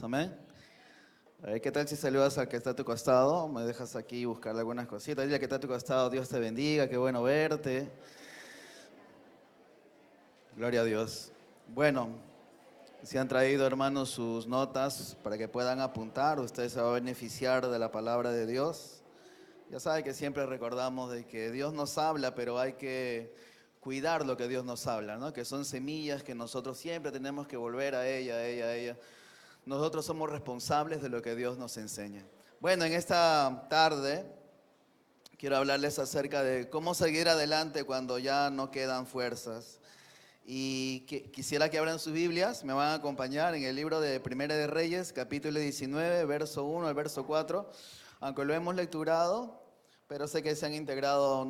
Amén. A ver, ¿qué tal si saludas al que está a tu costado? Me dejas aquí buscarle algunas cositas. Dile al que está a tu costado, Dios te bendiga, qué bueno verte. Gloria a Dios. Bueno, si han traído, hermanos, sus notas para que puedan apuntar, ustedes se van a beneficiar de la palabra de Dios. Ya saben que siempre recordamos de que Dios nos habla, pero hay que cuidar lo que Dios nos habla, ¿no? Que son semillas que nosotros siempre tenemos que volver a ella, a ella, a ella. Nosotros somos responsables de lo que Dios nos enseña. Bueno, en esta tarde quiero hablarles acerca de cómo seguir adelante cuando ya no quedan fuerzas. Y quisiera que abran sus Biblias, me van a acompañar en el libro de Primera de Reyes, capítulo 19, verso 1 al verso 4. Aunque lo hemos lecturado, pero sé que se han integrado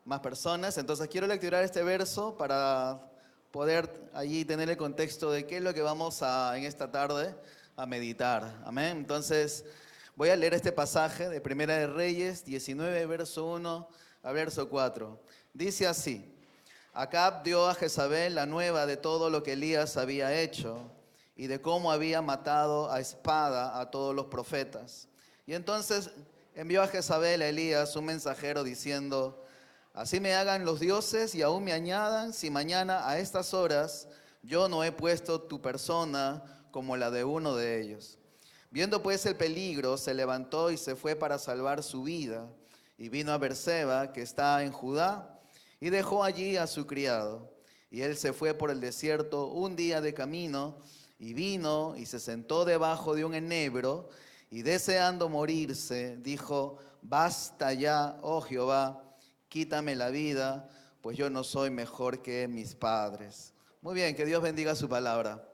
más personas. Entonces quiero lecturar este verso para poder allí tener el contexto de qué es lo que vamos en esta tarde a meditar. Amén. Entonces voy a leer este pasaje de Primera de Reyes 19, verso 1 a verso 4. Dice así: Acab dio a Jezabel la nueva de todo lo que Elías había hecho y de cómo había matado a espada a todos los profetas. Y entonces envió a Jezabel a Elías un mensajero diciendo: Así me hagan los dioses y aún me añadan, si mañana a estas horas yo no he puesto tu persona como la de uno de ellos. Viendo pues el peligro, se levantó y se fue para salvar su vida, y vino a Berseba, que está en Judá, y dejó allí a su criado. Y él se fue por el desierto un día de camino, y vino y se sentó debajo de un enebro, y deseando morirse, dijo: Basta ya, oh Jehová, quítame la vida, pues yo no soy mejor que mis padres. Muy bien, que Dios bendiga su palabra.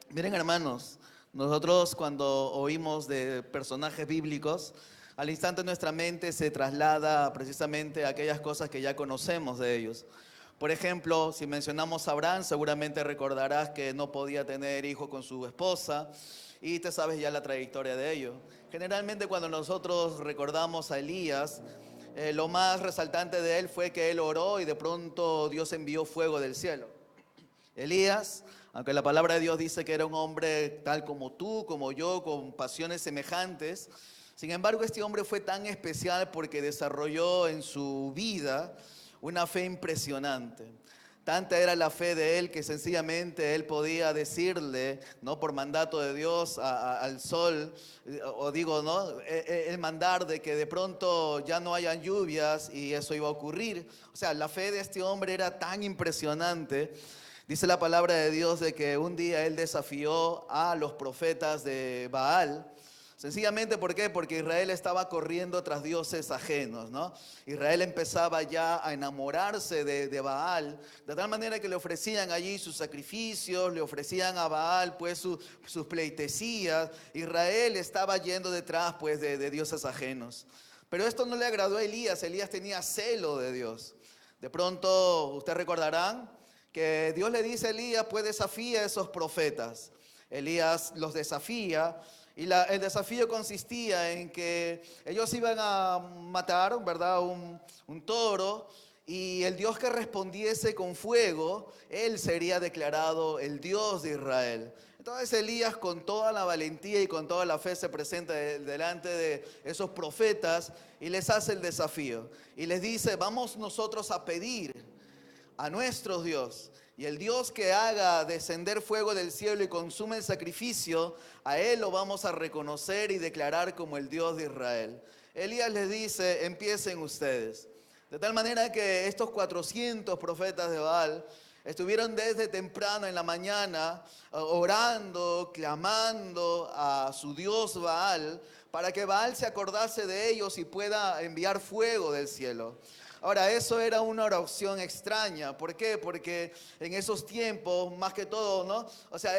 Miren, hermanos, nosotros cuando oímos de personajes bíblicos, al instante nuestra mente se traslada precisamente a aquellas cosas que ya conocemos de ellos. Por ejemplo, si mencionamos a Abraham, seguramente recordarás que no podía tener hijo con su esposa y te sabes ya la trayectoria de ello. Generalmente cuando nosotros recordamos a Elías, lo más resaltante de él fue que él oró y de pronto Dios envió fuego del cielo. Elías, aunque la palabra de Dios dice que era un hombre tal como tú, como yo, con pasiones semejantes, sin embargo este hombre fue tan especial porque desarrolló en su vida una fe impresionante. Tanta era la fe de él que sencillamente él podía decirle, no por mandato de Dios, al sol, o digo, no, el mandar de que de pronto ya no hayan lluvias y eso iba a ocurrir. O sea, la fe de este hombre era tan impresionante. Dice la palabra de Dios de que un día él desafió a los profetas de Baal. Sencillamente, ¿por qué? Porque Israel estaba corriendo tras dioses ajenos, ¿no? Israel empezaba ya a enamorarse de Baal, de tal manera que le ofrecían allí sus sacrificios, le ofrecían a Baal pues sus pleitesías. Israel estaba yendo detrás pues de dioses ajenos. Pero esto no le agradó a Elías. Elías tenía celo de Dios. De pronto, ustedes recordarán que Dios le dice a Elías: pues desafía a esos profetas. Elías los desafía. Y el desafío consistía en que ellos iban a matar, ¿verdad?, un toro, y el Dios que respondiese con fuego, él sería declarado el Dios de Israel. Entonces Elías, con toda la valentía y con toda la fe, se presenta delante de esos profetas y les hace el desafío. Y les dice: vamos nosotros a pedir a nuestro Dios, y el Dios que haga descender fuego del cielo y consume el sacrificio, a él lo vamos a reconocer y declarar como el Dios de Israel. Elías les dice: empiecen ustedes. De tal manera que estos 400 profetas de Baal estuvieron desde temprano en la mañana orando, clamando a su Dios Baal, para que Baal se acordase de ellos y pueda enviar fuego del cielo. Ahora, eso era una oración extraña. ¿Por qué? Porque en esos tiempos, más que todo, ¿no? O sea,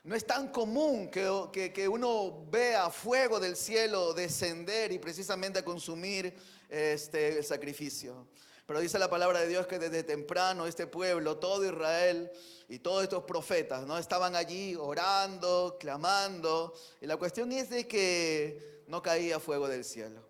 no es tan común que uno vea fuego del cielo descender y precisamente consumir el sacrificio. Pero dice la palabra de Dios que desde temprano este pueblo, todo Israel y todos estos profetas, ¿no?, estaban allí orando, clamando. Y la cuestión es de que no caía fuego del cielo.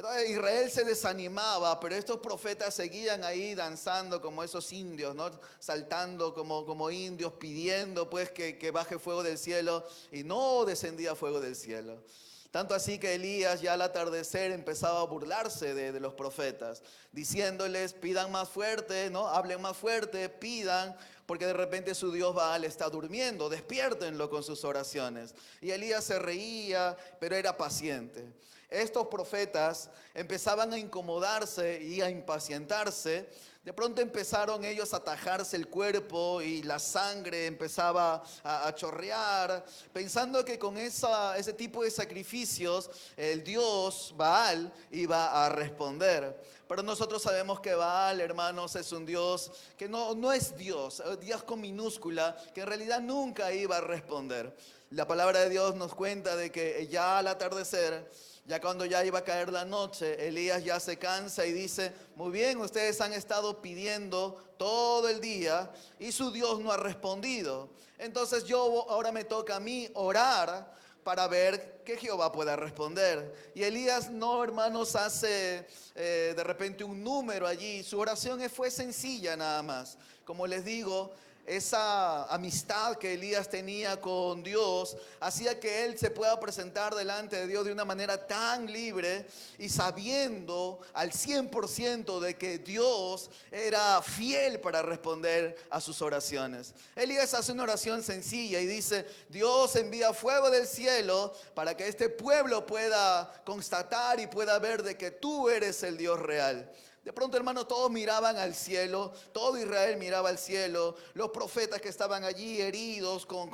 Entonces Israel se desanimaba, pero estos profetas seguían ahí danzando como esos indios, ¿no? Saltando como indios, pidiendo pues que baje fuego del cielo, y no descendía fuego del cielo. Tanto así que Elías ya al atardecer empezaba a burlarse de los profetas, diciéndoles: pidan más fuerte, ¿no? Hablen más fuerte, pidan, porque de repente su Dios Baal está durmiendo, despiértenlo con sus oraciones. Y Elías se reía, pero era paciente. Estos profetas empezaban a incomodarse y a impacientarse. De pronto empezaron ellos a tajarse el cuerpo y la sangre empezaba a chorrear, pensando que con ese tipo de sacrificios el Dios Baal iba a responder. Pero nosotros sabemos que Baal, hermanos, es un Dios que no es Dios, Dios con minúscula, que en realidad nunca iba a responder. La palabra de Dios nos cuenta de que ya al atardecer, ya cuando ya iba a caer la noche, Elías ya se cansa y dice: muy bien, ustedes han estado pidiendo todo el día y su Dios no ha respondido. Entonces ahora me toca a mí orar para ver que Jehová pueda responder. Y Elías no, hermanos, hace de repente un número allí. Su oración fue sencilla nada más. Como les digo, esa amistad que Elías tenía con Dios hacía que él se pueda presentar delante de Dios de una manera tan libre y sabiendo al 100% de que Dios era fiel para responder a sus oraciones. Elías hace una oración sencilla y dice: Dios envía fuego del cielo para que este pueblo pueda constatar y pueda ver de que tú eres el Dios real. De pronto, hermanos, todos miraban al cielo, todo Israel miraba al cielo. Los profetas que estaban allí heridos con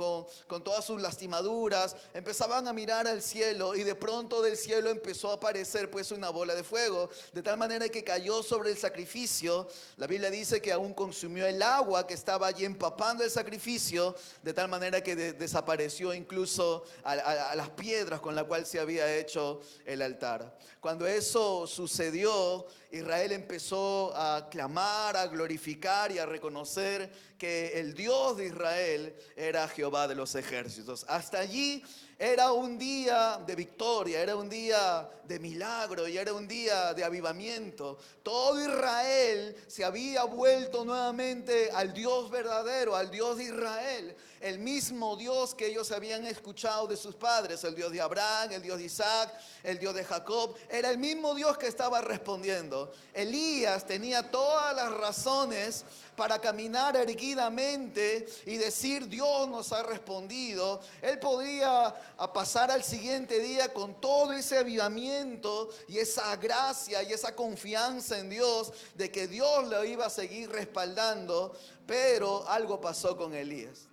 todas sus lastimaduras empezaban a mirar al cielo, y de pronto del cielo empezó a aparecer pues una bola de fuego, de tal manera que cayó sobre el sacrificio. La Biblia dice que aún consumió el agua que estaba allí empapando el sacrificio, de tal manera que desapareció incluso a las piedras con las cuales se había hecho el altar. Cuando eso sucedió, Israel empezó a clamar, a glorificar y a reconocer que el Dios de Israel era Jehová de los ejércitos. Hasta allí era un día de victoria, era un día de milagro y era un día de avivamiento. Todo Israel se había vuelto nuevamente al Dios verdadero, al Dios de Israel. El mismo Dios que ellos habían escuchado de sus padres, el Dios de Abraham, el Dios de Isaac, el Dios de Jacob, era el mismo Dios que estaba respondiendo. Elías tenía todas las razones para caminar erguidamente y decir: Dios nos ha respondido. Él podía pasar al siguiente día con todo ese avivamiento y esa gracia y esa confianza en Dios de que Dios lo iba a seguir respaldando. Pero algo pasó con Elías.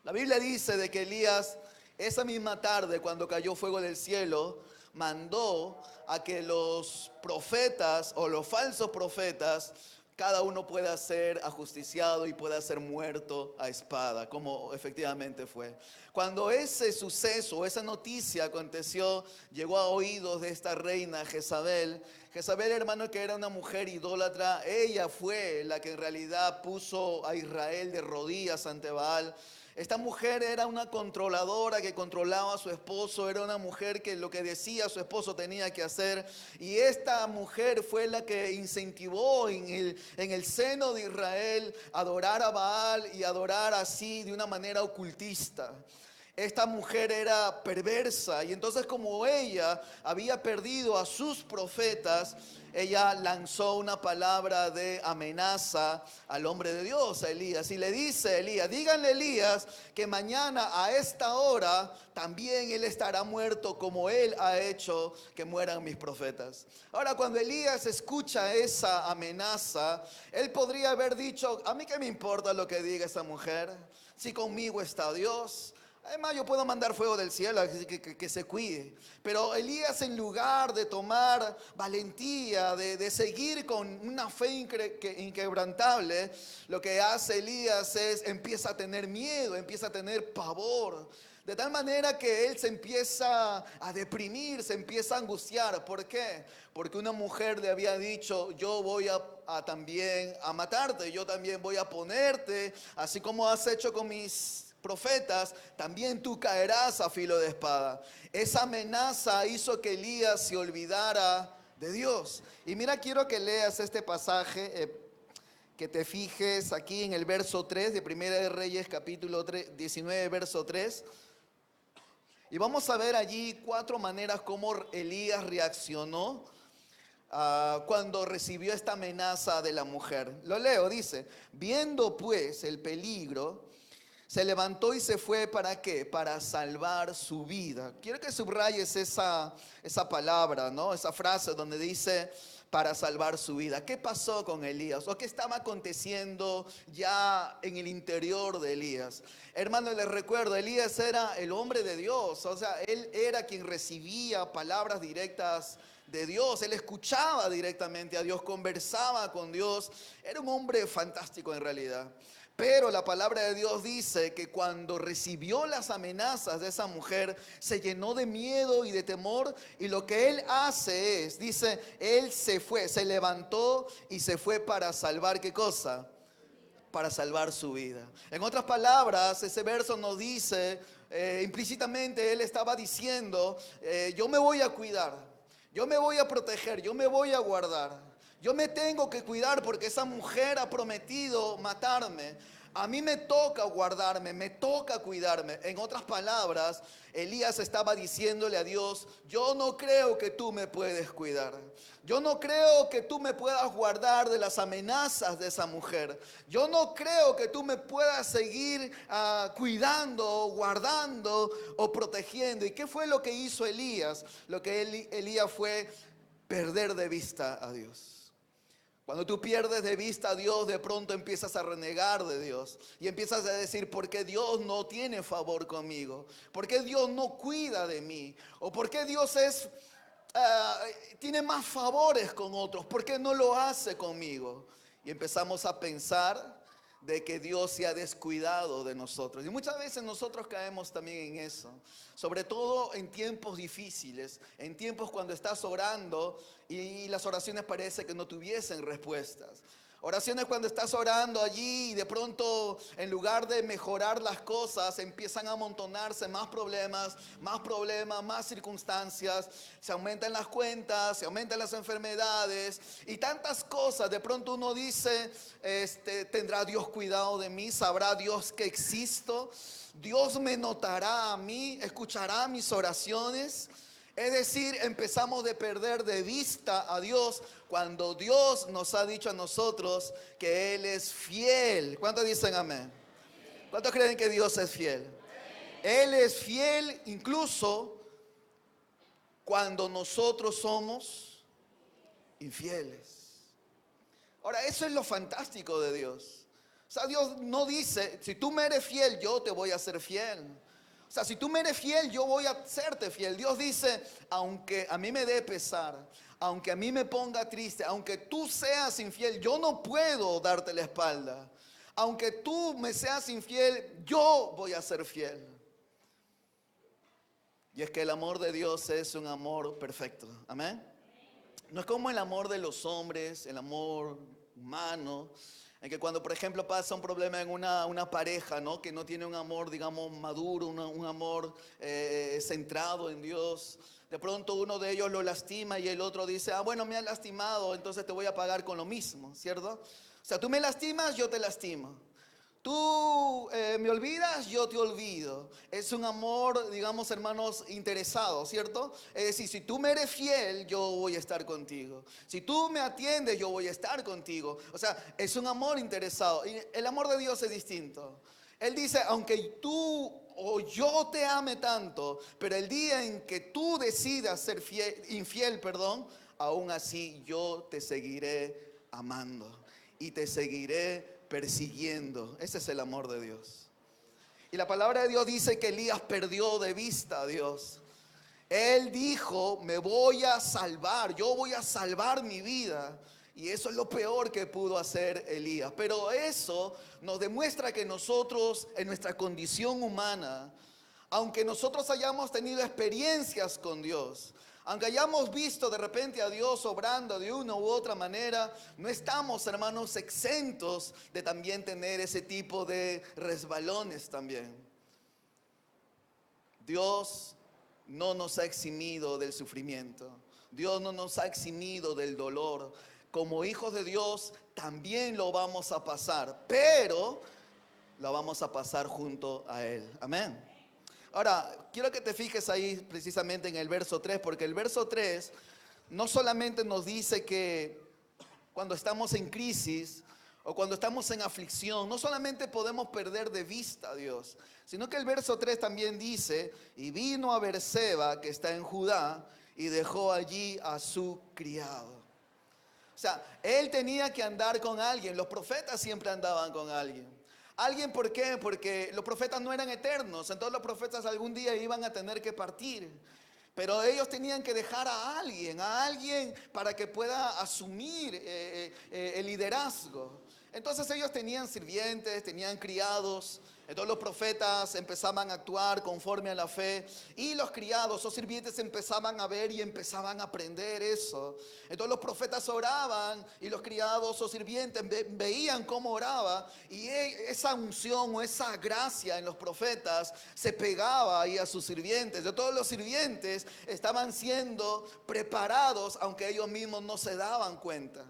La Biblia dice de que Elías, esa misma tarde, cuando cayó fuego del cielo, mandó a que los profetas o los falsos profetas, cada uno pueda ser ajusticiado y pueda ser muerto a espada, como efectivamente fue. Cuando ese suceso, esa noticia aconteció, llegó a oídos de esta reina Jezabel. Jezabel, hermano, que era una mujer idólatra, ella fue la que en realidad puso a Israel de rodillas ante Baal. Esta mujer era una controladora que controlaba a su esposo, era una mujer que lo que decía su esposo tenía que hacer. Y esta mujer fue la que incentivó en el seno de Israel adorar a Baal y adorar así de una manera ocultista. Esta mujer era perversa y entonces, como ella había perdido a sus profetas, ella lanzó una palabra de amenaza al hombre de Dios, a Elías, y le dice a Elías: díganle a Elías que mañana a esta hora también él estará muerto, como él ha hecho que mueran mis profetas. Ahora, cuando Elías escucha esa amenaza, él podría haber dicho: a mí qué me importa lo que diga esa mujer, si conmigo está Dios. Además, yo puedo mandar fuego del cielo, que se cuide. Pero Elías, en lugar de tomar valentía, de seguir con una fe inquebrantable, lo que hace Elías es empieza a tener miedo, empieza a tener pavor. De tal manera que él se empieza a deprimir, se empieza a angustiar. ¿Por qué? Porque una mujer le había dicho: yo voy también a matarte, yo también voy a ponerte, así como has hecho con mis profetas, también tú caerás a filo de espada. Esa amenaza hizo que Elías se olvidara de Dios. Y mira, quiero que leas este pasaje, que te fijes aquí en el verso 3 de Primera de Reyes, capítulo 19, verso 3. Y vamos a ver allí 4 maneras como Elías reaccionó cuando recibió esta amenaza de la mujer. Lo leo, dice: viendo pues el peligro, se levantó y se fue. ¿Para qué? Para salvar su vida. Quiero que subrayes esa palabra, ¿no? Esa frase donde dice para salvar su vida. ¿Qué pasó con Elías? ¿O qué estaba aconteciendo ya en el interior de Elías? Hermano, les recuerdo, Elías era el hombre de Dios. O sea, él era quien recibía palabras directas de Dios. Él escuchaba directamente a Dios, conversaba con Dios. Era un hombre fantástico en realidad. Pero la palabra de Dios dice que cuando recibió las amenazas de esa mujer, se llenó de miedo y de temor. Y lo que él hace es, dice, él se fue, se levantó y se fue para salvar, ¿qué cosa? Para salvar su vida. En otras palabras, ese verso nos dice, implícitamente él estaba diciendo, yo me voy a cuidar, yo me voy a proteger, yo me voy a guardar. Yo me tengo que cuidar porque esa mujer ha prometido matarme. A mí me toca guardarme, me toca cuidarme. En otras palabras, Elías estaba diciéndole a Dios, yo no creo que tú me puedes cuidar. Yo no creo que tú me puedas guardar de las amenazas de esa mujer. Yo no creo que tú me puedas seguir cuidando, guardando o protegiendo. ¿Y qué fue lo que hizo Elías? Lo que Elías fue perder de vista a Dios. Cuando tú pierdes de vista a Dios, de pronto empiezas a renegar de Dios. Y empiezas a decir, ¿por qué Dios no tiene favor conmigo? ¿Por qué Dios no cuida de mí? ¿O por qué Dios tiene más favores con otros? ¿Por qué no lo hace conmigo? Y empezamos a pensar de que Dios se ha descuidado de nosotros. Y muchas veces nosotros caemos también en eso. Sobre todo en tiempos difíciles, en tiempos cuando estás orando y las oraciones parece que no tuviesen respuestas. Oraciones cuando estás orando allí y de pronto en lugar de mejorar las cosas empiezan a amontonarse más problemas, más circunstancias, se aumentan las cuentas, se aumentan las enfermedades y tantas cosas. De pronto uno dice, ¿tendrá Dios cuidado de mí? ¿Sabrá Dios que existo? ¿Dios me notará a mí? ¿Escuchará mis oraciones? Es decir, empezamos de perder de vista a Dios cuando Dios nos ha dicho a nosotros que Él es fiel. ¿Cuántos dicen amén? ¿Cuántos creen que Dios es fiel? Él es fiel incluso cuando nosotros somos infieles. Ahora, eso es lo fantástico de Dios. O sea, Dios no dice, si tú me eres fiel, yo te voy a ser fiel. O sea, si tú me eres fiel, yo voy a serte fiel. Dios dice, aunque a mí me dé pesar, aunque a mí me ponga triste, aunque tú seas infiel, yo no puedo darte la espalda. Aunque tú me seas infiel, yo voy a ser fiel. Y es que el amor de Dios es un amor perfecto. Amén. No es como el amor de los hombres, el amor humano. En que cuando, por ejemplo, pasa un problema en una pareja, ¿no? Que no tiene un amor, digamos, maduro, un amor centrado en Dios. De pronto uno de ellos lo lastima y el otro dice, bueno, me has lastimado, entonces te voy a pagar con lo mismo, ¿cierto? O sea, tú me lastimas, yo te lastimo. Tú me olvidas, yo te olvido. Es un amor, digamos, hermanos, interesado, ¿cierto? Es decir, si tú me eres fiel, yo voy a estar contigo. Si tú me atiendes, yo voy a estar contigo. O sea, es un amor interesado. Y el amor de Dios es distinto. Él dice, aunque tú o yo te ame tanto, pero el día en que tú decidas ser infiel, aún así yo te seguiré amando y te seguiré persiguiendo. Ese es el amor de Dios. Y la palabra de Dios dice que Elías perdió de vista a Dios. Él dijo, me voy a salvar, yo voy a salvar mi vida. Y eso es lo peor que pudo hacer Elías. Pero eso nos demuestra que nosotros, en nuestra condición humana, aunque nosotros hayamos tenido experiencias con Dios, Aunque hayamos visto de repente a Dios obrando de una u otra manera, no estamos, hermanos, exentos de también tener ese tipo de resbalones también. Dios no nos ha eximido del sufrimiento. Dios no nos ha eximido del dolor. Como hijos de Dios también lo vamos a pasar, pero lo vamos a pasar junto a Él. Amén. Ahora, quiero que te fijes ahí precisamente en el verso 3, porque el verso 3 no solamente nos dice que cuando estamos en crisis o cuando estamos en aflicción, no solamente podemos perder de vista a Dios, sino que el verso 3 también dice, y vino a Beerseba, que está en Judá, y dejó allí a su criado. O sea, él tenía que andar con alguien. Los profetas siempre andaban con alguien. ¿Alguien por qué? Porque los profetas no eran eternos. Entonces los profetas algún día iban a tener que partir. Pero ellos tenían que dejar a alguien para que pueda asumir el liderazgo. Entonces ellos tenían sirvientes, tenían criados. Entonces los profetas empezaban a actuar conforme a la fe y los criados o sirvientes empezaban a ver y empezaban a aprender eso. Entonces los profetas oraban y los criados o sirvientes veían cómo oraba y esa unción o esa gracia en los profetas se pegaba ahí a sus sirvientes. De todos los sirvientes estaban siendo preparados aunque ellos mismos no se daban cuenta.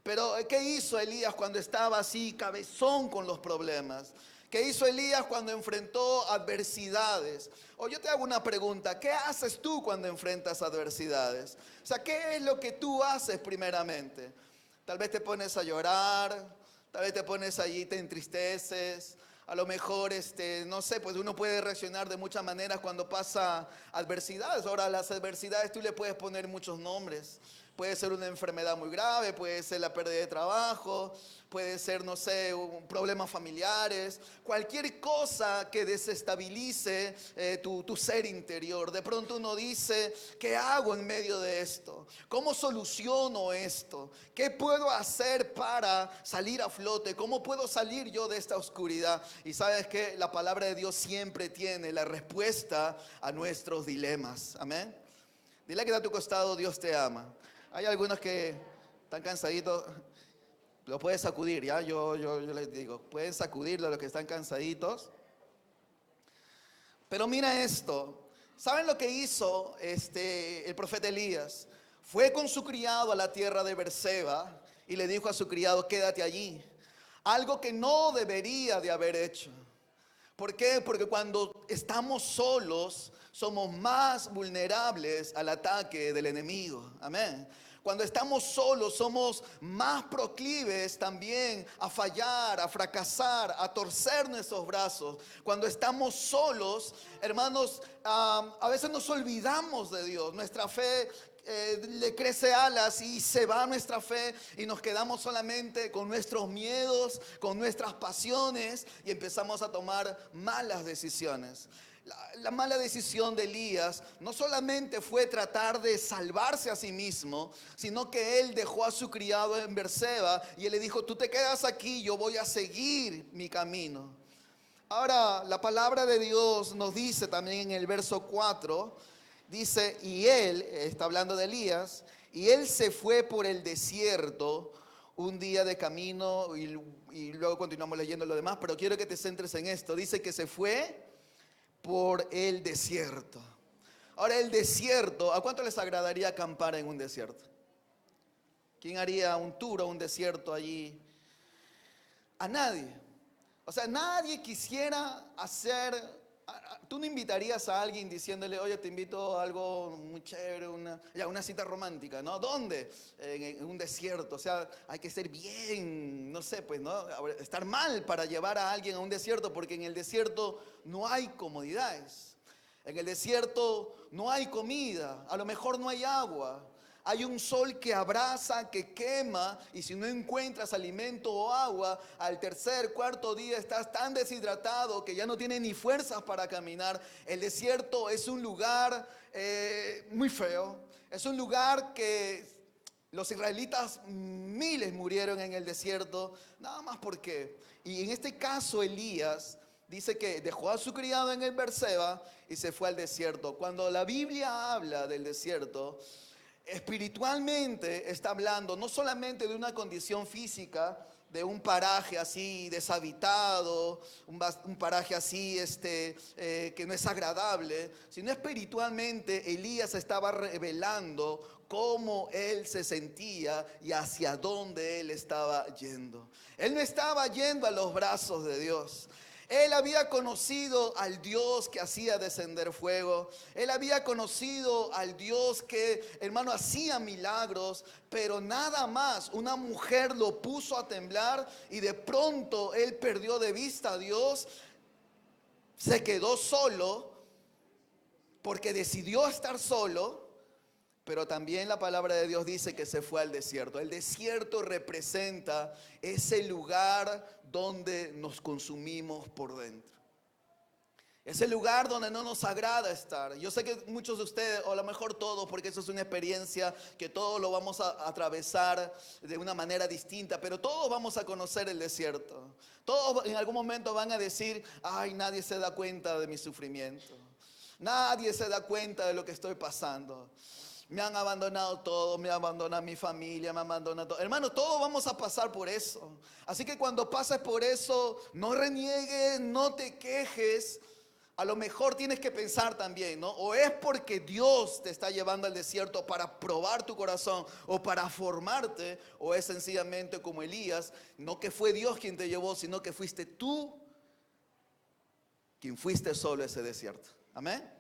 Pero ¿qué hizo Elías cuando estaba así cabezón con los problemas? ¿Qué hizo Elías cuando enfrentó adversidades? O yo te hago una pregunta, ¿qué haces tú cuando enfrentas adversidades? O sea, ¿qué es lo que tú haces primeramente? Tal vez te pones a llorar, tal vez te pones allí, te entristeces. A lo mejor, no sé, pues uno puede reaccionar de muchas maneras cuando pasa adversidades. Ahora, las adversidades tú le puedes poner muchos nombres. Puede ser una enfermedad muy grave, puede ser la pérdida de trabajo, puede ser, no sé, problemas familiares, cualquier cosa que desestabilice tu ser interior. De pronto uno dice, ¿qué hago en medio de esto? ¿Cómo soluciono esto? ¿Qué puedo hacer para salir a flote? ¿Cómo puedo salir yo de esta oscuridad? Y sabes que la palabra de Dios siempre tiene la respuesta a nuestros dilemas. Amén. Dile que está a tu costado, Dios te ama. Hay algunos que están cansaditos, lo puedes sacudir, ¿ya? Yo les digo, pueden sacudirlo a los que están cansaditos. Pero mira esto, ¿saben lo que hizo el profeta Elías? Fue con su criado a la tierra de Beerseba y le dijo a su criado, quédate allí. Algo que no debería de haber hecho. ¿Por qué? Porque cuando estamos solos somos más vulnerables al ataque del enemigo. Amén. Cuando estamos solos somos más proclives también a fallar, a fracasar, a torcer nuestros brazos. Cuando estamos solos, hermanos, a veces nos olvidamos de Dios. Nuestra fe le crece alas y se va nuestra fe y nos quedamos solamente con nuestros miedos, con nuestras pasiones y empezamos a tomar malas decisiones. La mala decisión de Elías no solamente fue tratar de salvarse a sí mismo, sino que él dejó a su criado en Beerseba y él le dijo, tú te quedas aquí, yo voy a seguir mi camino. Ahora, la palabra de Dios nos dice también en el verso 4, dice, y él, está hablando de Elías, y él se fue por el desierto un día de camino, y luego continuamos leyendo lo demás, pero quiero que te centres en esto. Dice que se fue por el desierto. Ahora el desierto, ¿a cuánto les agradaría acampar en un desierto? ¿Quién haría un tour a un desierto allí? A nadie. O sea, nadie quisiera hacer. Tú no invitarías a alguien diciéndole, oye, te invito a algo muy chévere, una cita romántica, ¿no? ¿Dónde? En un desierto. O sea, hay que ser bien, no sé, pues, ¿no? Estar mal para llevar a alguien a un desierto, porque en el desierto no hay comodidades. En el desierto no hay comida, a lo mejor no hay agua. Hay un sol que abrasa, que quema, y si no encuentras alimento o agua, al tercer, cuarto día estás tan deshidratado que ya no tienes ni fuerzas para caminar. El desierto es un lugar muy feo, es un lugar que los israelitas miles murieron en el desierto, nada más porque, y en este caso Elías dice que dejó a su criado en el Berseba y se fue al desierto. Cuando la Biblia habla del desierto, espiritualmente está hablando no solamente de una condición física, de un paraje así deshabitado, un paraje así que no es agradable, sino espiritualmente Elías estaba revelando cómo él se sentía y hacia dónde él estaba yendo. Él no estaba yendo a los brazos de Dios. Él había conocido al Dios que hacía descender fuego. Él había conocido al Dios que, hermano, hacía milagros, pero nada más. Una mujer lo puso a temblar y de pronto él perdió de vista a Dios. Se quedó solo porque decidió estar solo. Pero también la palabra de Dios dice que se fue al desierto. El desierto representa ese lugar donde nos consumimos por dentro. Ese lugar donde no nos agrada estar. Yo sé que muchos de ustedes, o a lo mejor todos, porque eso es una experiencia que todos lo vamos a atravesar de una manera distinta, pero todos vamos a conocer el desierto. Todos en algún momento van a decir, ay, nadie se da cuenta de mi sufrimiento. Nadie se da cuenta de lo que estoy pasando. Me han abandonado todo, me abandona mi familia, me abandona todo. Hermano, todos vamos a pasar por eso. Así que cuando pases por eso, no reniegues, no te quejes. A lo mejor tienes que pensar también, ¿no? O es porque Dios te está llevando al desierto para probar tu corazón o para formarte, o es sencillamente como Elías, no que fue Dios quien te llevó, sino que fuiste tú quien fuiste solo a ese desierto. Amén.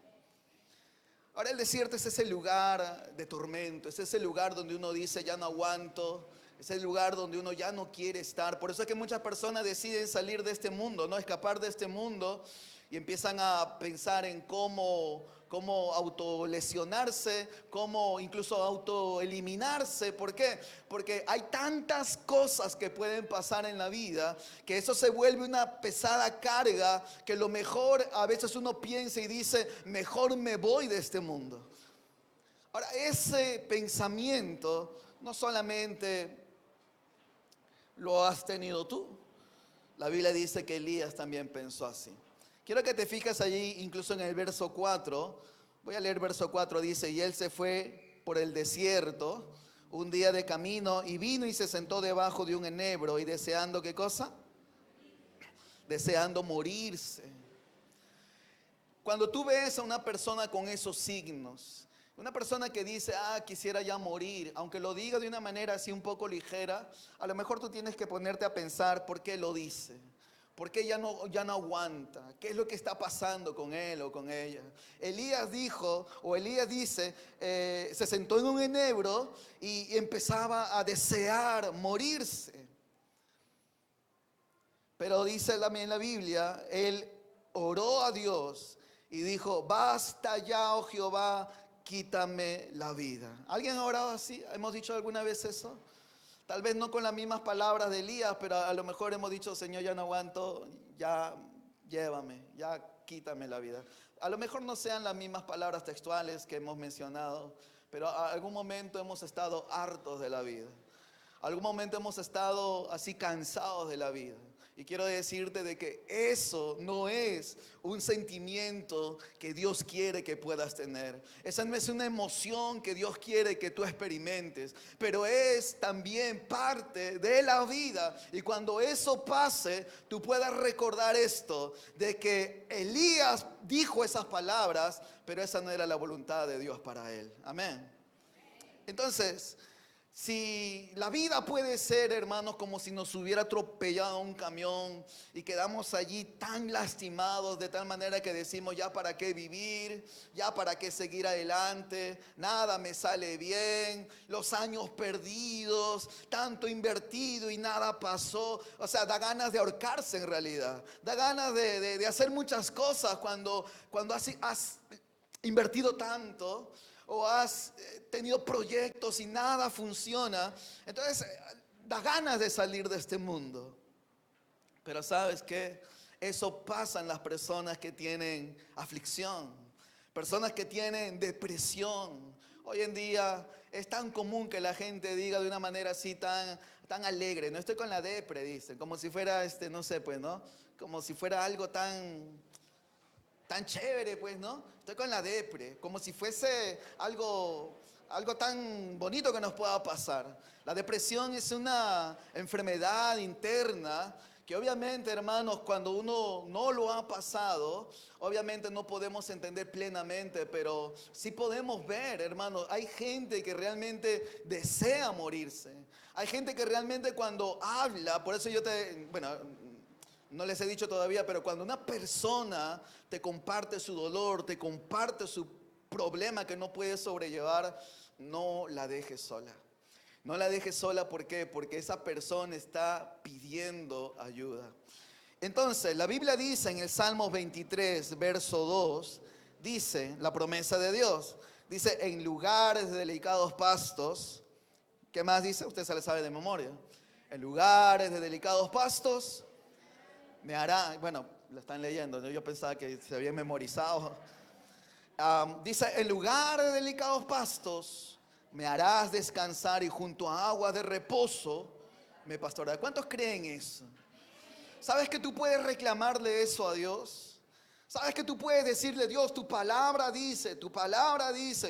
Ahora el desierto es ese lugar de tormento, es ese lugar donde uno dice ya no aguanto, es el lugar donde uno ya no quiere estar. Por eso es que muchas personas deciden salir de este mundo, no escapar de este mundo y empiezan a pensar en cómo autolesionarse, cómo incluso autoeliminarse. ¿Por qué? Porque hay tantas cosas que pueden pasar en la vida que eso se vuelve una pesada carga que lo mejor a veces uno piensa y dice, mejor me voy de este mundo. Ahora, ese pensamiento no solamente lo has tenido tú. La Biblia dice que Elías también pensó así. Quiero que te fijes allí, incluso en el verso 4. Voy a leer verso 4, dice, y él se fue por el desierto un día de camino y vino y se sentó debajo de un enebro y deseando, ¿qué cosa? Deseando morirse. Cuando tú ves a una persona con esos signos, una persona que dice, quisiera ya morir, aunque lo diga de una manera así un poco ligera, a lo mejor tú tienes que ponerte a pensar por qué lo dice. ¿Por qué ya no aguanta? ¿Qué es lo que está pasando con él o con ella? Elías dice, se sentó en un enebro y empezaba a desear morirse. Pero dice también la Biblia, él oró a Dios y dijo, basta ya, oh Jehová, quítame la vida. ¿Alguien ha orado así? ¿Hemos dicho alguna vez eso? Tal vez no con las mismas palabras de Elías, pero a lo mejor hemos dicho, Señor, ya no aguanto, ya llévame, ya quítame la vida. A lo mejor no sean las mismas palabras textuales que hemos mencionado, pero a algún momento hemos estado hartos de la vida. Algún momento hemos estado así cansados de la vida. Y quiero decirte de que eso no es un sentimiento que Dios quiere que puedas tener. Esa no es una emoción que Dios quiere que tú experimentes. Pero es también parte de la vida. Y cuando eso pase, tú puedas recordar esto, de que Elías dijo esas palabras, pero esa no era la voluntad de Dios para él. Amén. Entonces, si la vida puede ser, hermanos, como si nos hubiera atropellado un camión y quedamos allí tan lastimados de tal manera que decimos, ya para qué vivir, ya para qué seguir adelante, nada me sale bien, los años perdidos, tanto invertido y nada pasó. O sea, da ganas de ahorcarse en realidad, da ganas de hacer muchas cosas cuando has invertido tanto. O has tenido proyectos y nada funciona. Entonces da ganas de salir de este mundo. Pero ¿sabes qué? Eso pasa en las personas que tienen aflicción, personas que tienen depresión. Hoy en día es tan común que la gente diga de una manera así tan tan alegre, no estoy con la depre, dicen, como si fuera, no sé, pues, ¿no? Como si fuera algo tan chévere, pues, ¿no? Estoy con la depre, como si fuese algo tan bonito que nos pueda pasar. La depresión es una enfermedad interna que obviamente, hermanos, cuando uno no lo ha pasado, obviamente no podemos entender plenamente, pero sí podemos ver, hermanos, hay gente que realmente desea morirse. Hay gente que realmente cuando habla, por eso bueno, no les he dicho todavía, pero cuando una persona te comparte su dolor, te comparte su problema que no puede sobrellevar, no la dejes sola. No la dejes sola, ¿por qué? Porque esa persona está pidiendo ayuda. Entonces, la Biblia dice en el Salmo 23, verso 2, dice la promesa de Dios. Dice, en lugares de delicados pastos, ¿qué más dice? Usted se le sabe de memoria. En lugares de delicados pastos, me hará, bueno, lo están leyendo, ¿no? Yo pensaba que se había memorizado. Dice, en lugar de delicados pastos, me harás descansar y junto a aguas de reposo me pastorearás. ¿Cuántos creen eso? ¿Sabes que tú puedes reclamarle eso a Dios? ¿Sabes que tú puedes decirle, Dios, tu palabra dice,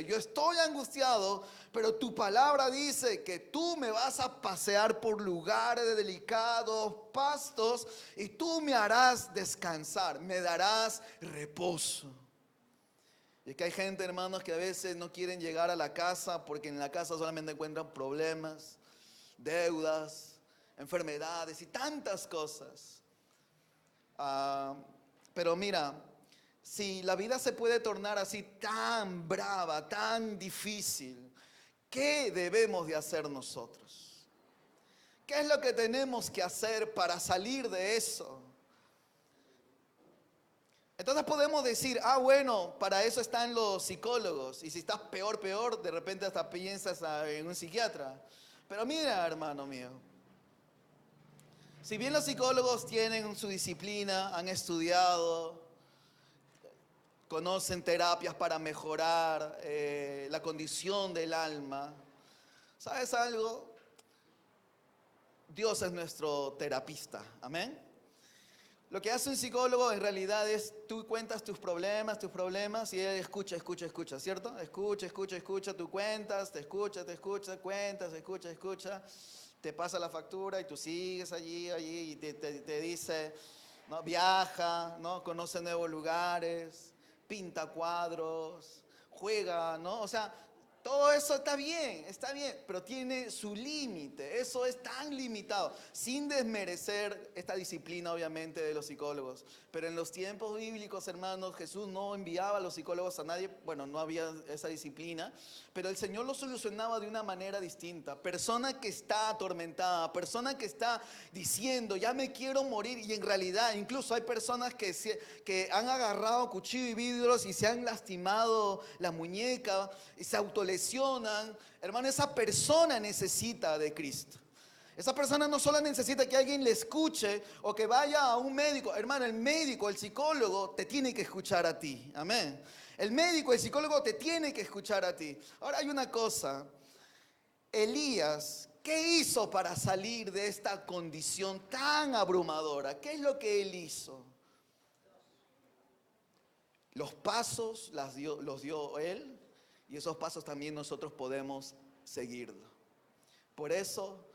yo estoy angustiado, pero tu palabra dice que tú me vas a pasear por lugares de delicados pastos y tú me harás descansar, me darás reposo? Y es que hay gente, hermanos, que a veces no quieren llegar a la casa porque en la casa solamente encuentran problemas, deudas, enfermedades y tantas cosas. Pero mira, si la vida se puede tornar así tan brava, tan difícil, ¿qué debemos de hacer nosotros? ¿Qué es lo que tenemos que hacer para salir de eso? Entonces podemos decir, bueno, para eso están los psicólogos. Y si estás peor, de repente hasta piensas en un psiquiatra. Pero mira, hermano mío, si bien los psicólogos tienen su disciplina, han estudiado, conocen terapias para mejorar la condición del alma, ¿sabes algo? Dios es nuestro terapista, amén. Lo que hace un psicólogo en realidad es, tú cuentas tus problemas y él escucha, ¿cierto? Escucha, tú cuentas, te escucha, cuentas, escucha, te pasa la factura y tú sigues allí y te dice, ¿no? Viaja, ¿no? Conoce nuevos lugares, pinta cuadros, juega, ¿no? O sea, todo eso está bien, pero tiene su límite. Eso es tan limitado, sin desmerecer esta disciplina obviamente de los psicólogos. Pero en los tiempos bíblicos, hermanos, Jesús no enviaba a los psicólogos a nadie, bueno, no había esa disciplina, pero el Señor lo solucionaba de una manera distinta. Persona que está atormentada, persona que está diciendo, ya me quiero morir, y en realidad incluso hay personas que han agarrado cuchillo y vidrios y se han lastimado la muñeca y se autolesionan. Hermano, esa persona necesita de Cristo. Esa persona no solo necesita que alguien le escuche o que vaya a un médico. Hermano, el médico, el psicólogo te tiene que escuchar a ti. Amén. El médico, el psicólogo te tiene que escuchar a ti. Ahora hay una cosa. Elías, ¿qué hizo para salir de esta condición tan abrumadora? ¿Qué es lo que él hizo? Los pasos los dio él y esos pasos también nosotros podemos seguirlo. Por eso,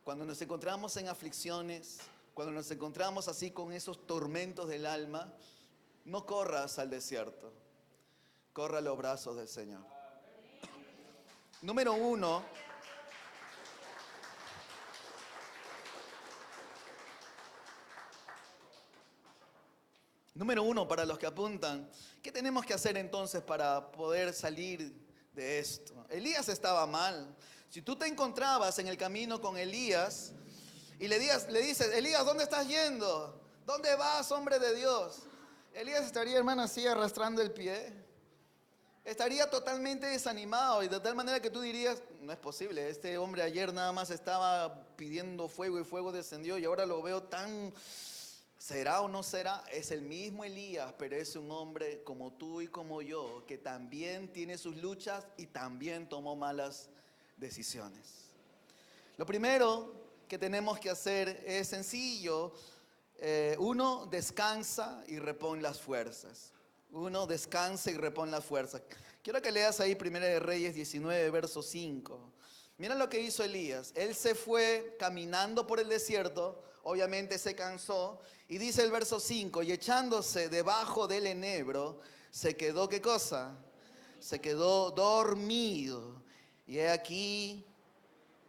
cuando nos encontramos en aflicciones, cuando nos encontramos así con esos tormentos del alma, no corras al desierto, corra a los brazos del Señor. Número uno, para los que apuntan, ¿qué tenemos que hacer entonces para poder salir de esto? Elías estaba mal. Si tú te encontrabas en el camino con Elías y le dices, Elías, ¿dónde estás yendo? ¿Dónde vas, hombre de Dios? Elías estaría, hermano, así arrastrando el pie. Estaría totalmente desanimado y de tal manera que tú dirías, no es posible, este hombre ayer nada más estaba pidiendo fuego y fuego descendió y ahora lo veo tan... ¿Será o no será? Es el mismo Elías, pero es un hombre como tú y como yo, que también tiene sus luchas y también tomó malas decisiones. Lo primero que tenemos que hacer es sencillo. Uno, descansa y repone las fuerzas. Uno, descansa y repone las fuerzas. Quiero que leas ahí 1 de Reyes 19, verso 5. Mira lo que hizo Elías. Él se fue caminando por el desierto, obviamente se cansó, y dice el verso 5, y echándose debajo del enebro, se quedó, ¿qué cosa? Se quedó dormido. Y he aquí,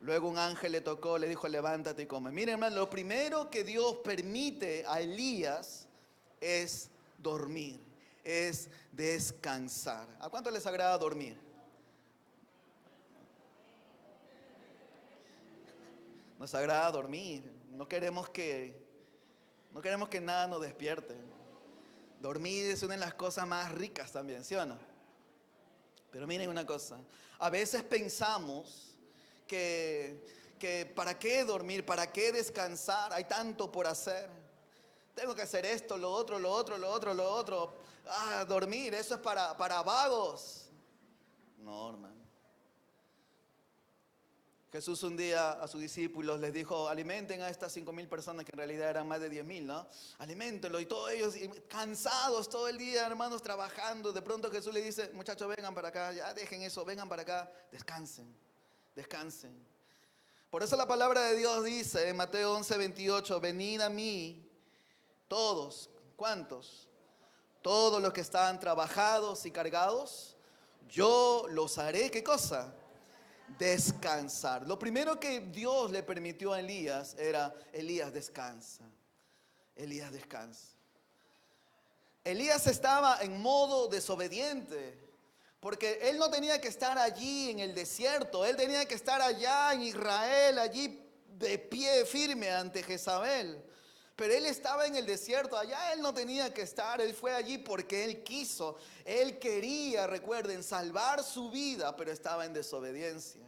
luego un ángel le tocó, le dijo, levántate y come. Miren, hermano, lo primero que Dios permite a Elías es dormir, es descansar. ¿A cuánto les agrada dormir? Nos agrada dormir. No queremos que nada nos despierte. Dormir es una de las cosas más ricas también, ¿sí o no? Pero miren una cosa, a veces pensamos que ¿para qué dormir? ¿Para qué descansar? Hay tanto por hacer. Tengo que hacer esto, lo otro, lo otro, lo otro, lo otro. Dormir, eso es para vagos. No, hermano. Jesús un día a sus discípulos les dijo, alimenten a estas 5.000 personas, que en realidad eran más de 10.000, ¿no? Aliméntenlo, y todos ellos cansados todo el día, hermanos, trabajando. De pronto Jesús le dice, muchachos, vengan para acá, ya dejen eso, vengan para acá, descansen, descansen. Por eso la palabra de Dios dice en Mateo 11:28, venid a mí, todos. ¿Cuántos? Todos los que están trabajados y cargados, yo los haré, ¿qué cosa? Descansar. Lo primero que Dios le permitió a Elías era, Elías descansa, Elías descansa. Elías estaba en modo desobediente, porque él no tenía que estar allí en el desierto, él tenía que estar allá en Israel, allí de pie firme ante Jezabel. Pero él estaba en el desierto, allá él no tenía que estar, él fue allí porque él quiso, él quería, recuerden, salvar su vida, pero estaba en desobediencia.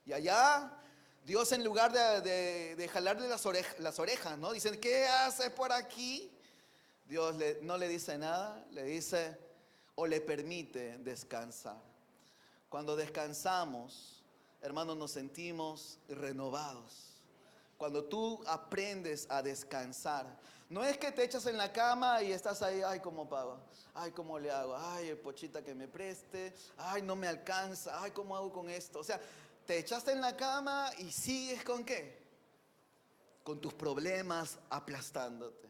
Y allá Dios, en lugar de jalarle las orejas, ¿no? Dicen, ¿qué haces por aquí? Dios no le dice nada, le dice o le permite descansar. Cuando descansamos, hermanos, nos sentimos renovados. Cuando tú aprendes a descansar, no es que te echas en la cama y estás ahí, ay, ¿cómo pago? Ay, ¿cómo le hago? Ay, el pochita que me preste, ay, no me alcanza, ay, ¿cómo hago con esto? O sea, te echaste en la cama y sigues ¿con qué? Con tus problemas aplastándote.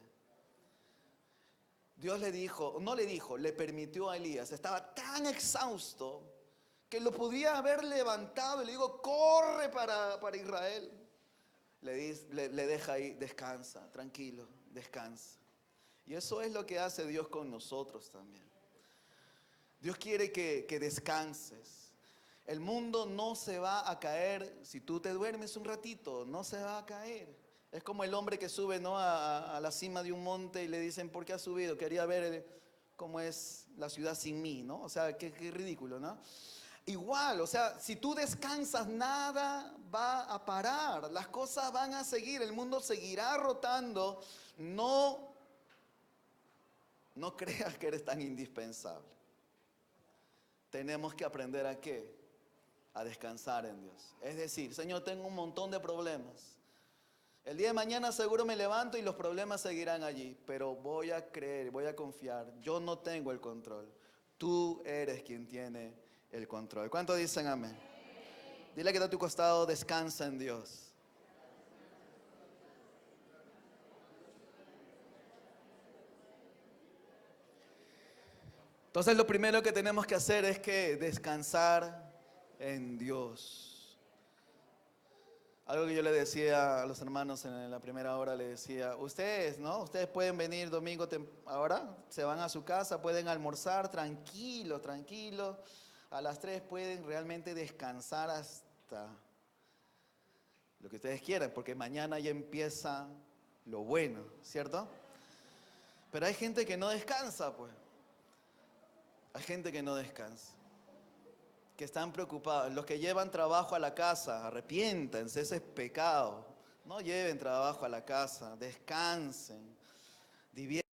Dios le dijo, no le dijo, le permitió a Elías, estaba tan exhausto que lo podía haber levantado y le digo, corre para Israel. Le deja ahí, descansa, tranquilo, descansa. Y eso es lo que hace Dios con nosotros también. Dios quiere que descanses. El mundo no se va a caer si tú te duermes un ratito, no se va a caer. Es como el hombre que sube, ¿no?, a la cima de un monte y le dicen, ¿por qué has subido? Quería ver cómo es la ciudad sin mí, ¿no? O sea, qué ridículo, ¿no? Igual, o sea, si tú descansas, nada va a parar, las cosas van a seguir, el mundo seguirá rotando. No, no creas que eres tan indispensable. Tenemos que aprender ¿a qué? A descansar en Dios. Es decir, Señor, tengo un montón de problemas. El día de mañana seguro me levanto y los problemas seguirán allí, pero voy a creer, voy a confiar. Yo no tengo el control. Tú eres quien tiene el control. ¿Cuántos dicen amén? Dile que está a tu costado, descansa en Dios. Entonces lo primero que tenemos que hacer es que descansar en Dios. Algo que yo le decía a los hermanos en la primera hora, le decía, ustedes, ¿no? Ustedes pueden venir domingo ahora, se van a su casa, pueden almorzar tranquilos, tranquilos. A las 3 pueden realmente descansar hasta lo que ustedes quieran, porque mañana ya empieza lo bueno, ¿cierto? Pero hay gente que no descansa, pues. Hay gente que no descansa, que están preocupados. Los que llevan trabajo a la casa, arrepiéntense, ese es pecado. No lleven trabajo a la casa, descansen, diviértanse.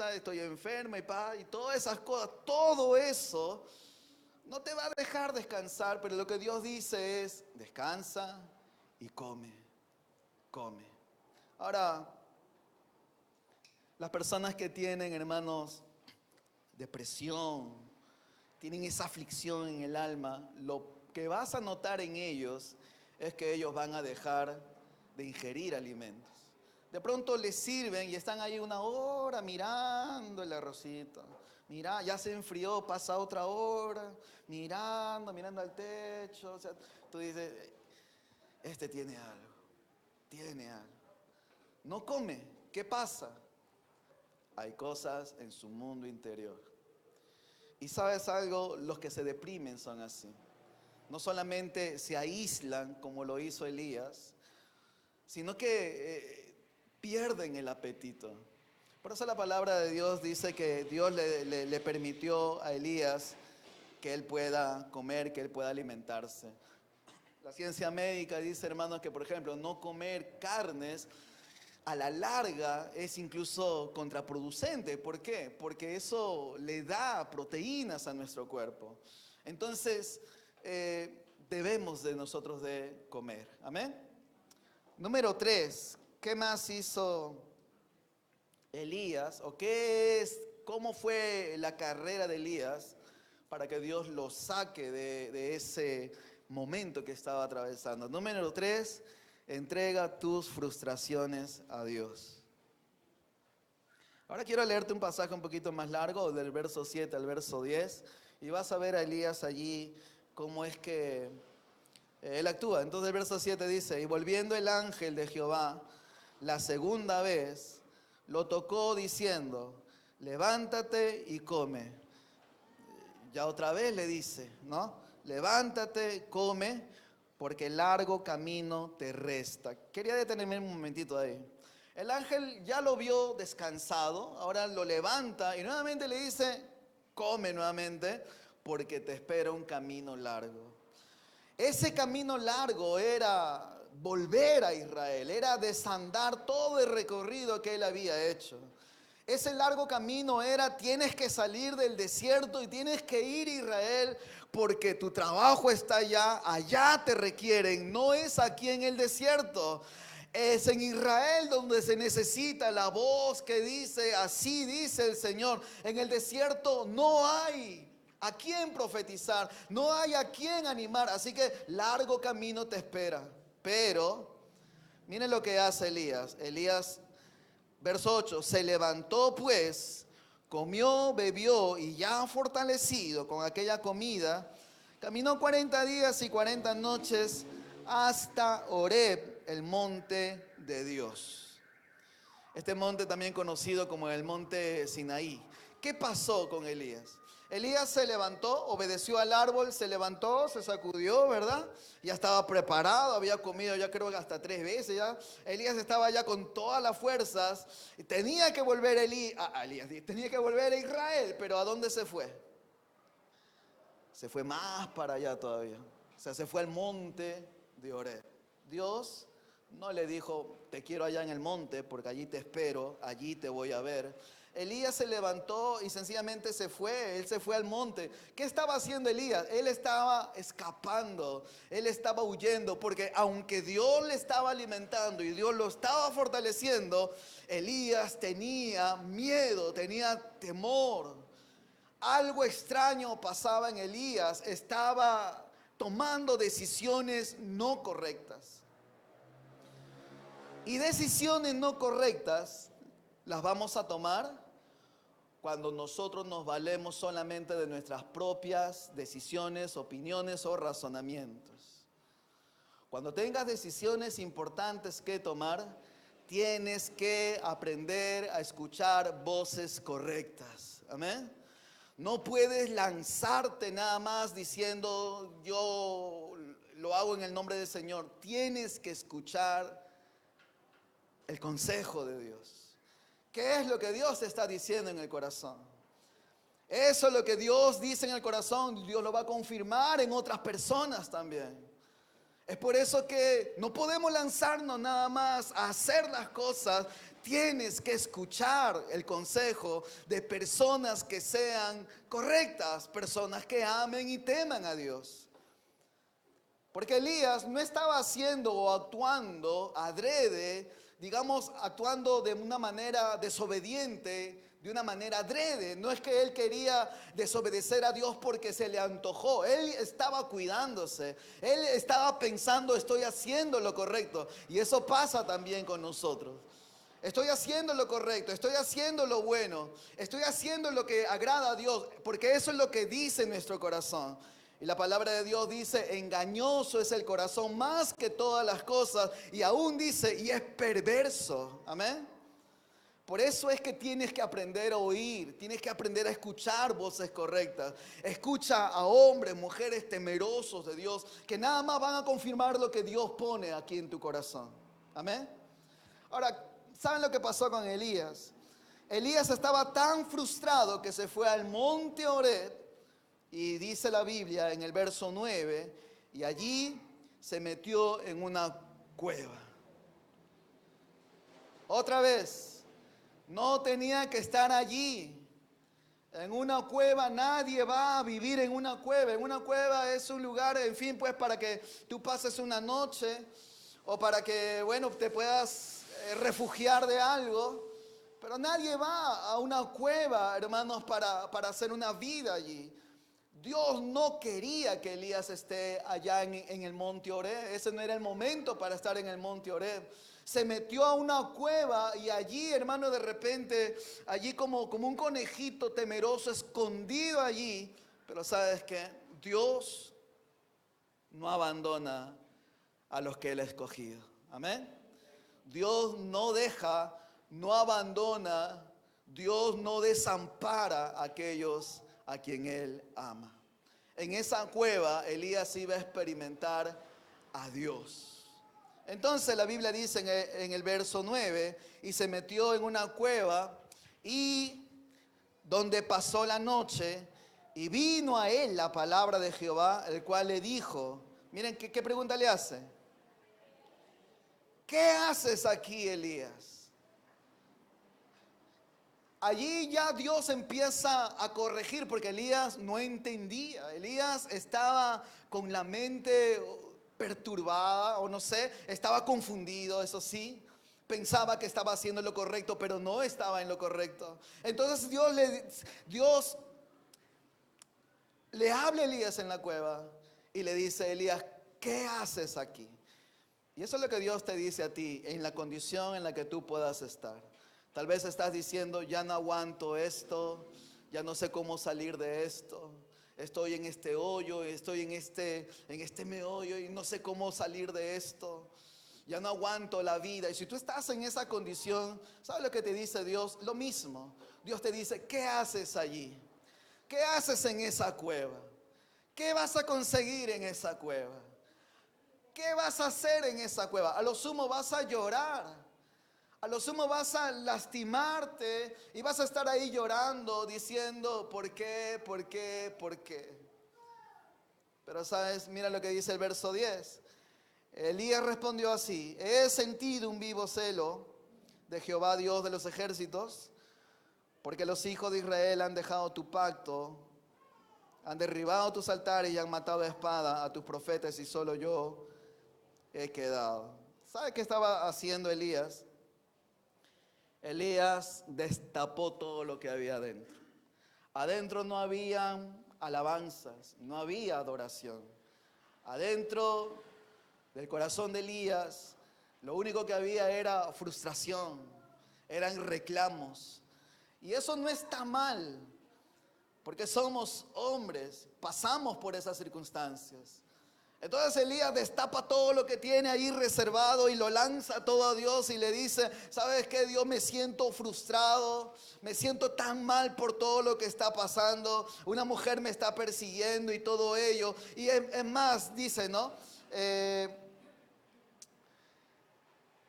¿sabes? Estoy enferma y todas esas cosas, todo eso no te va a dejar descansar, pero lo que Dios dice es, descansa y come. Ahora, las personas que tienen, hermanos, depresión, tienen esa aflicción en el alma, lo que vas a notar en ellos es que ellos van a dejar de ingerir alimentos. De pronto les sirven y están ahí una hora mirando el arrocito. Mira, ya se enfrió, pasa otra hora, mirando al techo. O sea, tú dices, este tiene algo. No come, ¿qué pasa? Hay cosas en su mundo interior. Y sabes algo, los que se deprimen son así. No solamente se aíslan como lo hizo Elías, sino que pierden el apetito. Por eso la palabra de Dios dice que Dios le permitió a Elías que él pueda comer, que él pueda alimentarse. La ciencia médica dice, hermanos, que por ejemplo no comer carnes a la larga es incluso contraproducente. ¿Por qué? Porque eso le da proteínas a nuestro cuerpo. Entonces, debemos de nosotros de comer. Amén. Número 3, ¿qué más hizo Elías? ¿O cómo fue la carrera de Elías para que Dios lo saque de ese momento que estaba atravesando? Número 3, entrega tus frustraciones a Dios. Ahora quiero leerte un pasaje un poquito más largo, del verso 7 al verso 10, y vas a ver a Elías allí cómo es que él actúa. Entonces el verso 7 dice, y volviendo el ángel de Jehová la segunda vez, lo tocó diciendo, levántate y come. Ya otra vez le dice, ¿no? Levántate, come, porque el largo camino te resta. Quería detenerme un momentito ahí. El ángel ya lo vio descansado, ahora lo levanta y nuevamente le dice, come nuevamente, porque te espera un camino largo. Ese camino largo era volver a Israel, era desandar todo el recorrido que él había hecho. Ese largo camino era, tienes que salir del desierto y tienes que ir a Israel porque tu trabajo está allá te requieren, no es aquí en el desierto. Es en Israel donde se necesita la voz que dice, así dice el Señor. En el desierto no hay a quién profetizar, no hay a quién animar, así que largo camino te espera. Pero, miren lo que hace Elías. Elías, verso 8, se levantó pues, comió, bebió y ya fortalecido con aquella comida, caminó 40 días y 40 noches hasta Horeb, el monte de Dios. Este monte también conocido como el monte Sinaí. ¿Qué pasó con Elías? Elías se levantó, obedeció al árbol, se levantó, se sacudió, ¿verdad? Ya estaba preparado, había comido ya creo que hasta 3 veces ya. Elías estaba ya con todas las fuerzas y tenía que volver tenía que volver a Israel, pero ¿a dónde se fue? Se fue más para allá todavía. O sea, se fue al monte de Horeb. Dios no le dijo, te quiero allá en el monte porque allí te espero, allí te voy a ver. Elías se levantó y sencillamente se fue, él se fue al monte. ¿Qué estaba haciendo Elías? Él estaba escapando, él estaba huyendo, porque aunque Dios le estaba alimentando y Dios lo estaba fortaleciendo, Elías tenía miedo, tenía temor. Algo extraño pasaba en Elías, estaba tomando decisiones no correctas. Y decisiones no correctas las vamos a tomar cuando nosotros nos valemos solamente de nuestras propias decisiones, opiniones o razonamientos. Cuando tengas decisiones importantes que tomar, tienes que aprender a escuchar voces correctas. Amén. No puedes lanzarte nada más diciendo yo lo hago en el nombre del Señor. Tienes que escuchar el consejo de Dios. ¿Qué es lo que Dios te está diciendo en el corazón? Eso es lo que Dios dice en el corazón, Dios lo va a confirmar en otras personas también. Es por eso que no podemos lanzarnos nada más a hacer las cosas. Tienes que escuchar el consejo de personas que sean correctas, personas que amen y teman a Dios. Porque Elías no estaba haciendo o actuando adrede, digamos, actuando de una manera desobediente, de una manera adrede. No es que él quería desobedecer a Dios porque se le antojó. Él estaba cuidándose. Él estaba pensando, estoy haciendo lo correcto. Y eso pasa también con nosotros. Estoy haciendo lo correcto, estoy haciendo lo bueno, estoy haciendo lo que agrada a Dios, porque eso es lo que dice nuestro corazón. Y la palabra de Dios dice, engañoso es el corazón más que todas las cosas, y aún dice, y es perverso. Amén. Por eso es que tienes que aprender a oír, tienes que aprender a escuchar voces correctas. Escucha a hombres, mujeres temerosos de Dios, que nada más van a confirmar lo que Dios pone aquí en tu corazón. Amén. Ahora, ¿saben lo que pasó con Elías? Elías estaba tan frustrado que se fue al monte Horeb, y dice la Biblia en el verso 9, y allí se metió en una cueva. Otra vez, no tenía que estar allí. En una cueva nadie va a vivir en una cueva. En una cueva es un lugar, en fin, pues para que tú pases una noche o para que, bueno, te puedas refugiar de algo. Pero nadie va a una cueva, hermanos, para hacer una vida allí. Dios no quería que Elías esté allá en el monte Horeb. Ese no era el momento para estar en el monte Horeb. Se metió a una cueva y allí, hermano, de repente, allí como un conejito temeroso, escondido allí. Pero ¿sabes qué? Dios no abandona a los que Él ha escogido. Amén. Dios no deja, no abandona, Dios no desampara a aquellos a quien Él ama. En esa cueva Elías iba a experimentar a Dios. Entonces la Biblia dice en el verso 9, y se metió en una cueva y donde pasó la noche, y vino a él la palabra de Jehová, el cual le dijo, miren qué pregunta le hace. ¿Qué haces aquí, Elías? Allí ya Dios empieza a corregir porque Elías no entendía. Elías estaba con la mente perturbada o no sé, estaba confundido, eso sí. Pensaba que estaba haciendo lo correcto, pero no estaba en lo correcto. Entonces Dios le habla a Elías en la cueva y le dice, Elías, ¿qué haces aquí? Y eso es lo que Dios te dice a ti en la condición en la que tú puedas estar. Tal vez estás diciendo, ya no aguanto esto, ya no sé cómo salir de esto. Estoy en este hoyo, estoy en este meollo y no sé cómo salir de esto. Ya no aguanto la vida. Y si tú estás en esa condición, ¿sabes lo que te dice Dios? Lo mismo. Dios te dice, ¿qué haces allí? ¿Qué haces en esa cueva? ¿Qué vas a conseguir en esa cueva? ¿Qué vas a hacer en esa cueva? A lo sumo vas a llorar. A lo sumo vas a lastimarte y vas a estar ahí llorando, diciendo, ¿por qué? ¿Por qué? ¿Por qué? Pero sabes, mira lo que dice el verso 10. Elías respondió así, he sentido un vivo celo de Jehová Dios de los ejércitos, porque los hijos de Israel han dejado tu pacto, han derribado tus altares y han matado a espada a tus profetas y solo yo he quedado. ¿Sabe qué estaba haciendo Elías? Elías destapó todo lo que había adentro. Adentro no habían alabanzas, no había adoración. Adentro del corazón de Elías, lo único que había era frustración, eran reclamos. Y eso no está mal, porque somos hombres, pasamos por esas circunstancias. Entonces Elías destapa todo lo que tiene ahí reservado y lo lanza todo a Dios y le dice, ¿sabes qué, Dios? Me siento frustrado, me siento tan mal por todo lo que está pasando. Una mujer me está persiguiendo y todo ello. Y es más, dice, ¿no?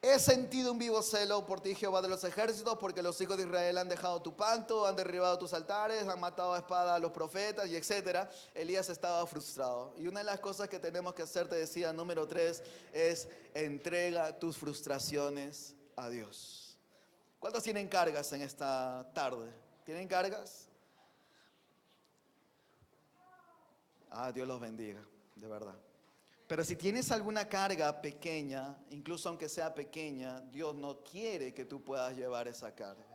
He sentido un vivo celo por ti, Jehová de los ejércitos, porque los hijos de Israel han dejado tu pacto, han derribado tus altares, han matado a espada a los profetas, y etcétera. Elías estaba frustrado. Y una de las cosas que tenemos que hacer, te decía, número 3, es entrega tus frustraciones a Dios. ¿Cuántos tienen cargas en esta tarde? ¿Tienen cargas? Dios los bendiga, de verdad. Pero si tienes alguna carga pequeña, incluso aunque sea pequeña, Dios no quiere que tú puedas llevar esa carga.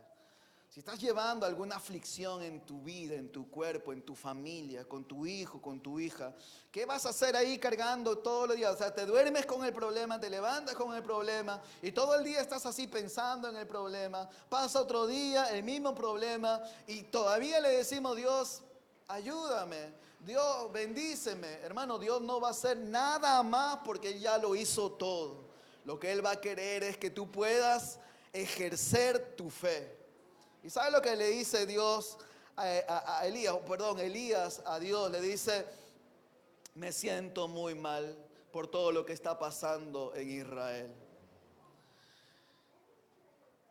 Si estás llevando alguna aflicción en tu vida, en tu cuerpo, en tu familia, con tu hijo, con tu hija, ¿qué vas a hacer ahí cargando todos los días? O sea, te duermes con el problema, te levantas con el problema y todo el día estás así pensando en el problema. Pasa otro día, el mismo problema y todavía le decimos, Dios, ayúdame. Dios, bendíceme. Hermano, Dios no va a hacer nada más porque Él ya lo hizo todo. Lo que Él va a querer es que tú puedas ejercer tu fe. ¿Y sabes lo que le dice Dios Elías a Dios? Le dice, me siento muy mal por todo lo que está pasando en Israel.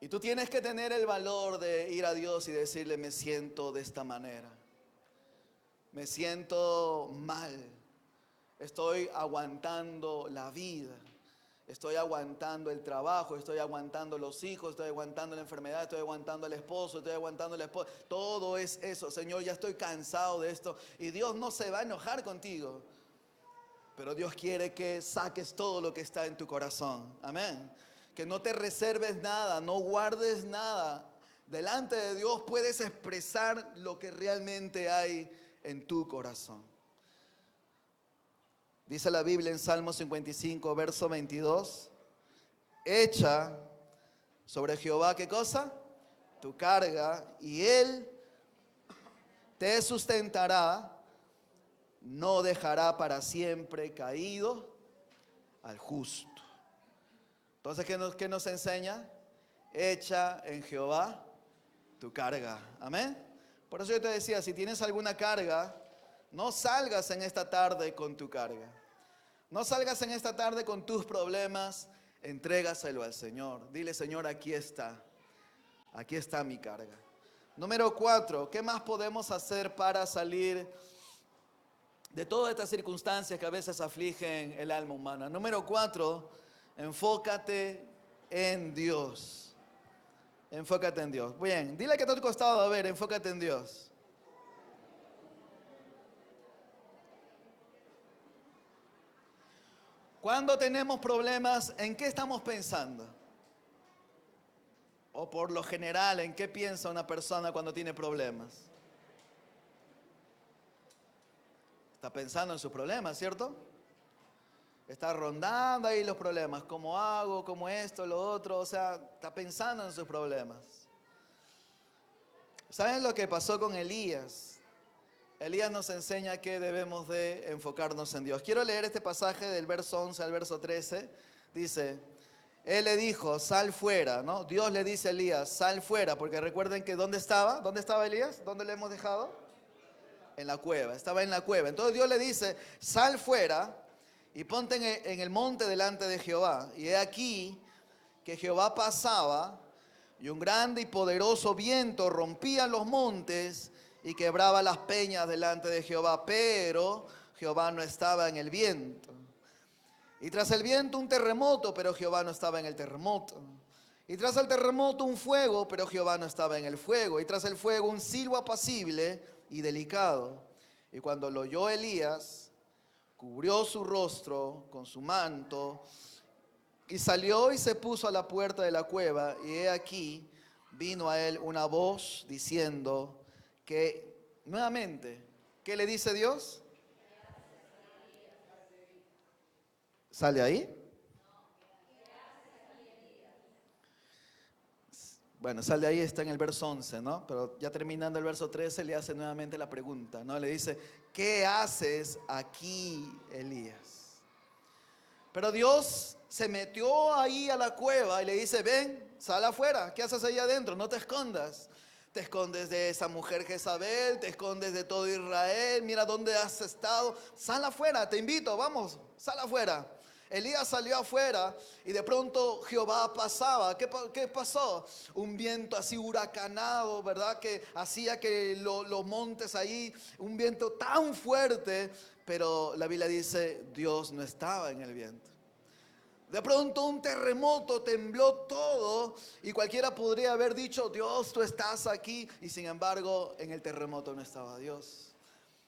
Y tú tienes que tener el valor de ir a Dios y decirle, me siento de esta manera. Me siento mal, estoy aguantando la vida, estoy aguantando el trabajo, estoy aguantando los hijos, estoy aguantando la enfermedad, estoy aguantando el esposo, estoy aguantando la esposa. Todo es eso, Señor, ya estoy cansado de esto. Y Dios no se va a enojar contigo, pero Dios quiere que saques todo lo que está en tu corazón. Amén. Que no te reserves nada, no guardes nada. Delante de Dios puedes expresar lo que realmente hay en tu corazón. Dice la Biblia en Salmo 55, verso 22. Echa sobre Jehová, ¿qué cosa? Tu carga, y Él te sustentará, no dejará para siempre caído al justo. Entonces, ¿qué nos enseña? Echa en Jehová tu carga. Amén. Por eso yo te decía, si tienes alguna carga, no salgas en esta tarde con tu carga. No salgas en esta tarde con tus problemas, entrégaselo al Señor. Dile, Señor, aquí está mi carga. Número 4, ¿qué más podemos hacer para salir de todas estas circunstancias que a veces afligen el alma humana? Número 4, enfócate en Dios. Enfócate en Dios. Bien, dile que a tu costado, a ver, enfócate en Dios. Cuando tenemos problemas, ¿en qué estamos pensando? O por lo general, ¿en qué piensa una persona cuando tiene problemas? Está pensando en sus problemas, ¿cierto? Está rondando ahí los problemas, ¿cómo hago? ¿Cómo esto? Lo otro, o sea, está pensando en sus problemas. ¿Saben lo que pasó con Elías? Elías nos enseña que debemos de enfocarnos en Dios. Quiero leer este pasaje del verso 11 al verso 13. Dice, Él le dijo, sal fuera, ¿no? Dios le dice a Elías, sal fuera, porque recuerden que ¿dónde estaba? ¿Dónde estaba Elías? ¿Dónde le hemos dejado? En la cueva, estaba en la cueva. Entonces Dios le dice, sal fuera y ponte en el monte delante de Jehová. Y he aquí que Jehová pasaba y un grande y poderoso viento rompía los montes y quebraba las peñas delante de Jehová. Pero Jehová no estaba en el viento. Y tras el viento un terremoto, pero Jehová no estaba en el terremoto. Y tras el terremoto un fuego, pero Jehová no estaba en el fuego. Y tras el fuego un silbo apacible y delicado. Y cuando lo oyó Elías, cubrió su rostro con su manto y salió y se puso a la puerta de la cueva. Y he aquí, vino a él una voz diciendo que, nuevamente, ¿qué le dice Dios? ¿Sale ahí? Bueno, sal de ahí, está en el verso 11, ¿no? Pero ya terminando el verso 13 le hace nuevamente la pregunta, ¿no? Le dice, ¿qué haces aquí, Elías? Pero Dios se metió ahí a la cueva y le dice, ven, sal afuera, ¿qué haces ahí adentro? No te escondas. Te escondes de esa mujer Jezabel, te escondes de todo Israel, mira dónde has estado. Sal afuera, te invito, vamos, sal afuera. Elías salió afuera y de pronto Jehová pasaba. ¿Qué pasó? Un viento así huracanado, ¿verdad? Que hacía que los montes ahí, un viento tan fuerte, pero la Biblia dice, Dios no estaba en el viento. De pronto un terremoto, tembló todo y cualquiera podría haber dicho, Dios, tú estás aquí, y sin embargo en el terremoto no estaba Dios.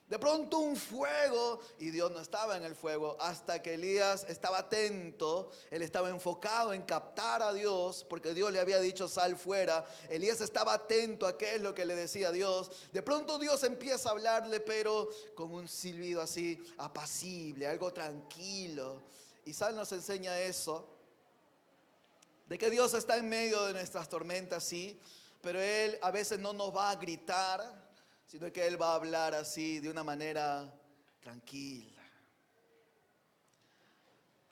De pronto un fuego y Dios no estaba en el fuego, hasta que Elías estaba atento, él estaba enfocado en captar a Dios, porque Dios le había dicho sal fuera. Elías estaba atento a qué es lo que le decía Dios. De pronto Dios empieza a hablarle, pero con un silbido así apacible, algo tranquilo. Y Sal nos enseña eso, de que Dios está en medio de nuestras tormentas, sí, pero Él a veces no nos va a gritar, sino que Él va a hablar así, de una manera tranquila.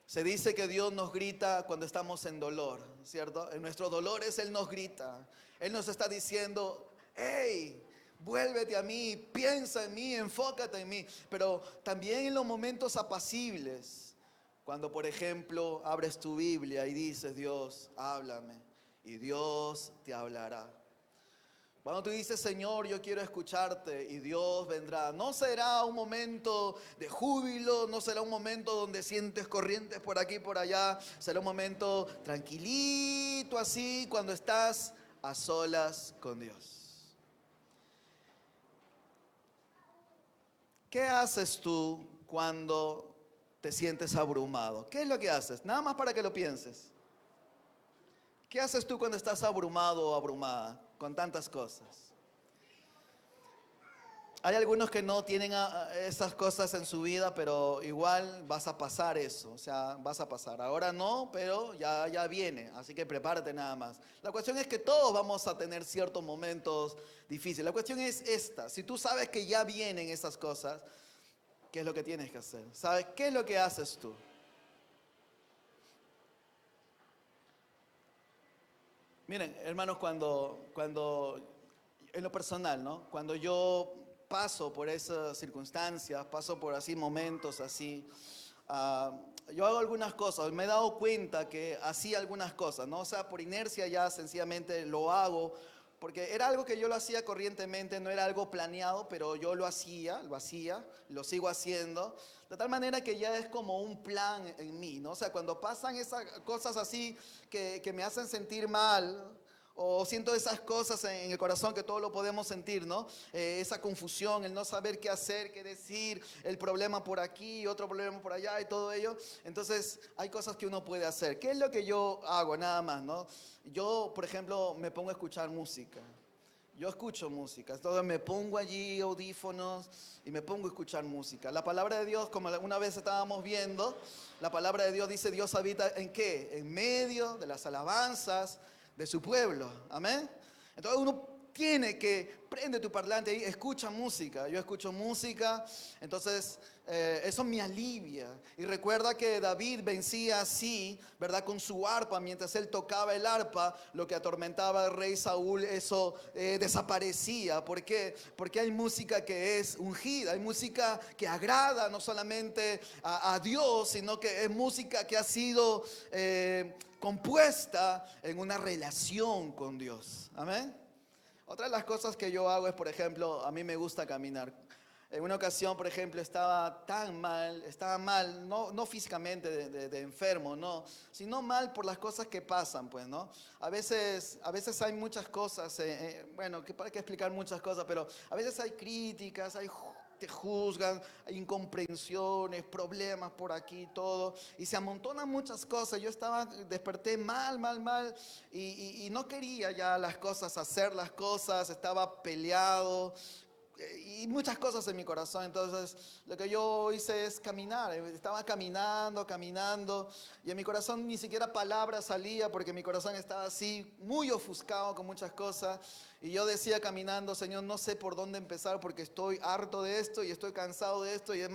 Se dice que Dios nos grita cuando estamos en dolor, ¿cierto? En nuestros dolores Él nos grita. Él nos está diciendo, hey, vuélvete a mí, piensa en mí, enfócate en mí. Pero también en los momentos apacibles, cuando por ejemplo abres tu Biblia y dices, Dios, háblame, y Dios te hablará. Cuando tú dices, Señor, yo quiero escucharte, y Dios vendrá. No será un momento de júbilo, no será un momento donde sientes corrientes por aquí y por allá. Será un momento tranquilito así, cuando estás a solas con Dios. ¿Qué haces tú cuando te sientes abrumado? ¿Qué es lo que haces? Nada más para que lo pienses. ¿Qué haces tú cuando estás abrumado o abrumada con tantas cosas? Hay algunos que no tienen esas cosas en su vida, pero igual vas a pasar eso, o sea, vas a pasar. Ahora no, pero ya viene, así que prepárate nada más. La cuestión es que todos vamos a tener ciertos momentos difíciles. La cuestión es esta, si tú sabes que ya vienen esas cosas, ¿qué es lo que tienes que hacer? ¿Sabes qué es lo que haces tú? Miren, hermanos, cuando en lo personal, ¿no? Cuando yo paso por esas circunstancias, paso por así momentos así, yo hago algunas cosas, me he dado cuenta que hacía algunas cosas, ¿no? O sea, por inercia ya sencillamente lo hago, porque era algo que yo lo hacía corrientemente, no era algo planeado, pero yo lo hacía, lo sigo haciendo, de tal manera que ya es como un plan en mí, ¿no? O sea, cuando pasan esas cosas así que me hacen sentir mal, o siento esas cosas en el corazón que todos lo podemos sentir, ¿no? Esa confusión, el no saber qué hacer, qué decir, el problema por aquí, otro problema por allá y todo ello. Entonces hay cosas que uno puede hacer. ¿Qué es lo que yo hago? Nada más, ¿no? Yo, por ejemplo, me pongo a escuchar música. Yo escucho música, entonces me pongo allí audífonos y me pongo a escuchar música. La palabra de Dios, como una vez estábamos viendo, la palabra de Dios dice, Dios habita ¿en qué? En medio de las alabanzas de su pueblo. Amén. Entonces uno tiene que, prende tu parlante ahí, escucha música. Yo escucho música, entonces eso me alivia. Y recuerda que David vencía así, ¿verdad? Con su arpa, mientras él tocaba el arpa, lo que atormentaba al rey Saúl, eso desaparecía. ¿Por qué? Porque hay música que es ungida, hay música que agrada no solamente a Dios, sino que es música que ha sido compuesta en una relación con Dios. Amén. Otra de las cosas que yo hago es, por ejemplo, a mí me gusta caminar. En una ocasión, por ejemplo, estaba mal, no físicamente de enfermo, no, sino mal por las cosas que pasan, pues, ¿no? A veces hay muchas cosas, bueno, que para qué explicar muchas cosas, pero a veces hay críticas, te juzgan, hay incomprensiones, problemas por aquí, todo, y se amontonan muchas cosas. Yo desperté mal, y no quería ya las cosas, hacer las cosas, estaba peleado, y muchas cosas en mi corazón. Entonces lo que yo hice es caminar. Estaba caminando, y en mi corazón ni siquiera palabra salía, porque mi corazón estaba así muy ofuscado con muchas cosas, y yo decía caminando, Señor, no sé por dónde empezar, porque estoy harto de esto y estoy cansado de esto, y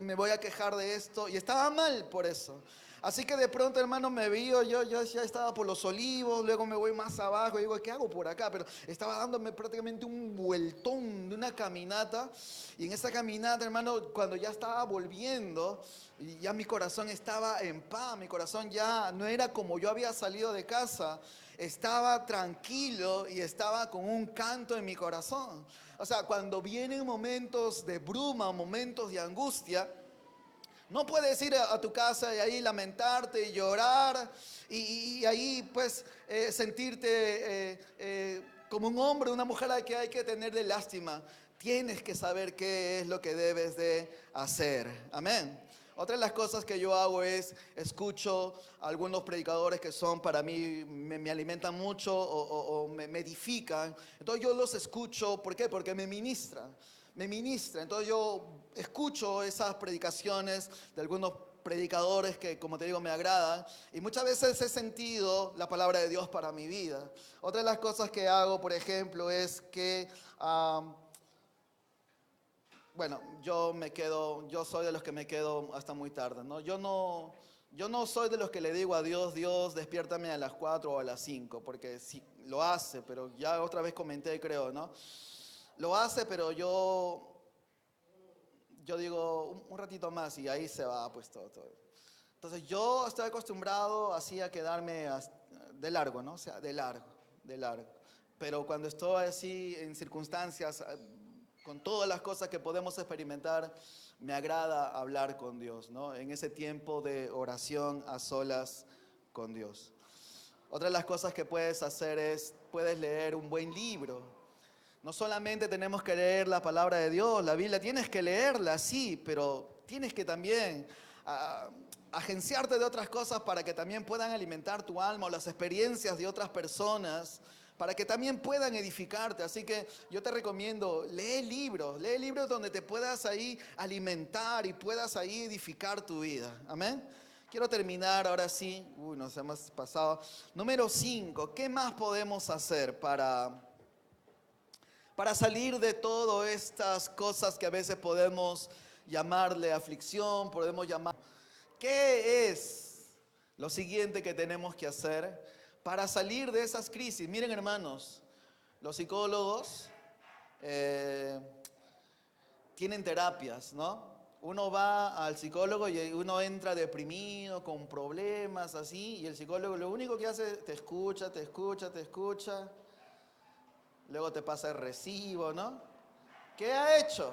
me voy a quejar de esto, y estaba mal por eso. Así que de pronto, hermano, me vi, yo ya estaba por los Olivos, luego me voy más abajo, y digo, ¿qué hago por acá? Pero estaba dándome prácticamente un vueltón de una caminata, y en esa caminata, hermano, cuando ya estaba volviendo, y ya mi corazón estaba en paz, mi corazón ya no era como yo había salido de casa, estaba tranquilo y estaba con un canto en mi corazón. O sea, cuando vienen momentos de bruma, momentos de angustia, no puedes ir a tu casa y ahí lamentarte y llorar y ahí pues sentirte como un hombre, una mujer a la que hay que tenerle lástima. Tienes que saber qué es lo que debes de hacer. Amén. Otra de las cosas que yo hago es escucho a algunos predicadores que son para mí, me alimentan mucho o me edifican. Entonces yo los escucho, ¿por qué? Porque me ministran. Me ministra. Entonces yo escucho esas predicaciones de algunos predicadores que, como te digo, me agradan. Y muchas veces he sentido la palabra de Dios para mi vida. Otra de las cosas que hago, por ejemplo, es que, bueno, yo soy de los que me quedo hasta muy tarde, ¿no? Yo no soy de los que le digo a Dios, Dios, despiértame a las 4 o a las 5, porque sí, lo hace, pero ya otra vez comenté, creo, ¿no? Lo hace, pero yo digo un ratito más y ahí se va pues todo. Entonces yo estoy acostumbrado así a quedarme de largo, ¿no? O sea, de largo. Pero cuando estoy así en circunstancias, con todas las cosas que podemos experimentar, me agrada hablar con Dios, ¿no? En ese tiempo de oración a solas con Dios. Otra de las cosas que puedes hacer es, puedes leer un buen libro. No solamente tenemos que leer la palabra de Dios, la Biblia, tienes que leerla, sí, pero tienes que también ah, agenciarte de otras cosas para que también puedan alimentar tu alma o las experiencias de otras personas, para que también puedan edificarte. Así que yo te recomiendo, lee libros donde te puedas ahí alimentar y puedas ahí edificar tu vida. Amén. Quiero terminar ahora sí, nos hemos pasado. Número 5, ¿qué más podemos hacer para salir de todas estas cosas que a veces podemos llamarle aflicción, podemos llamar? ¿Qué es lo siguiente que tenemos que hacer para salir de esas crisis? Miren, hermanos, los psicólogos eh, tienen terapias, ¿no? Uno va al psicólogo y uno entra deprimido, con problemas, así, y el psicólogo lo único que hace, te escucha, te escucha, te escucha. Luego te pasa el recibo, ¿no? ¿Qué ha hecho?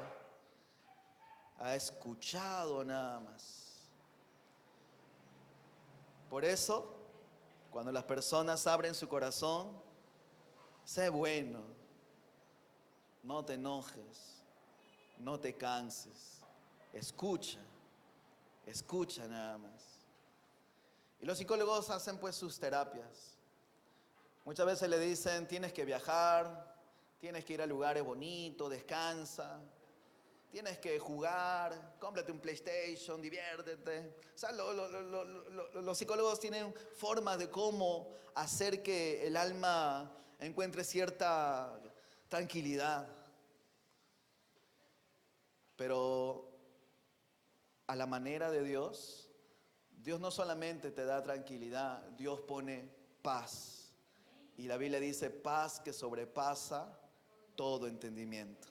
Ha escuchado nada más. Por eso, cuando las personas abren su corazón, sé bueno, no te enojes, no te canses, escucha, escucha nada más. Y los psicólogos hacen pues sus terapias. Muchas veces le dicen, tienes que viajar, tienes que ir a lugares bonitos, descansa, tienes que jugar, cómprate un PlayStation, diviértete. O sea, los psicólogos tienen formas de cómo hacer que el alma encuentre cierta tranquilidad. Pero a la manera de Dios, Dios no solamente te da tranquilidad, Dios pone paz. Y la Biblia dice, paz que sobrepasa todo entendimiento.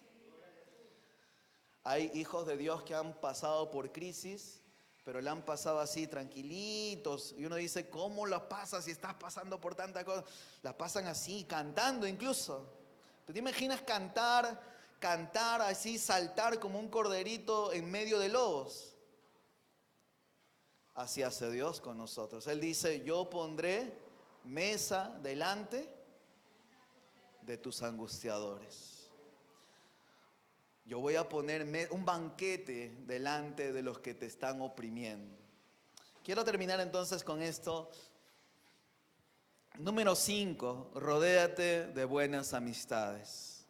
Hay hijos de Dios que han pasado por crisis, pero le han pasado así tranquilitos. Y uno dice, ¿cómo la pasas si estás pasando por tanta cosa? La pasan así, cantando incluso. ¿Tú te imaginas cantar así, saltar como un corderito en medio de lobos? Así hace Dios con nosotros. Él dice, yo pondré mesa delante de tus angustiadores. Yo voy a poner un banquete delante de los que te están oprimiendo. Quiero terminar entonces con esto. Número 5, rodéate de buenas amistades.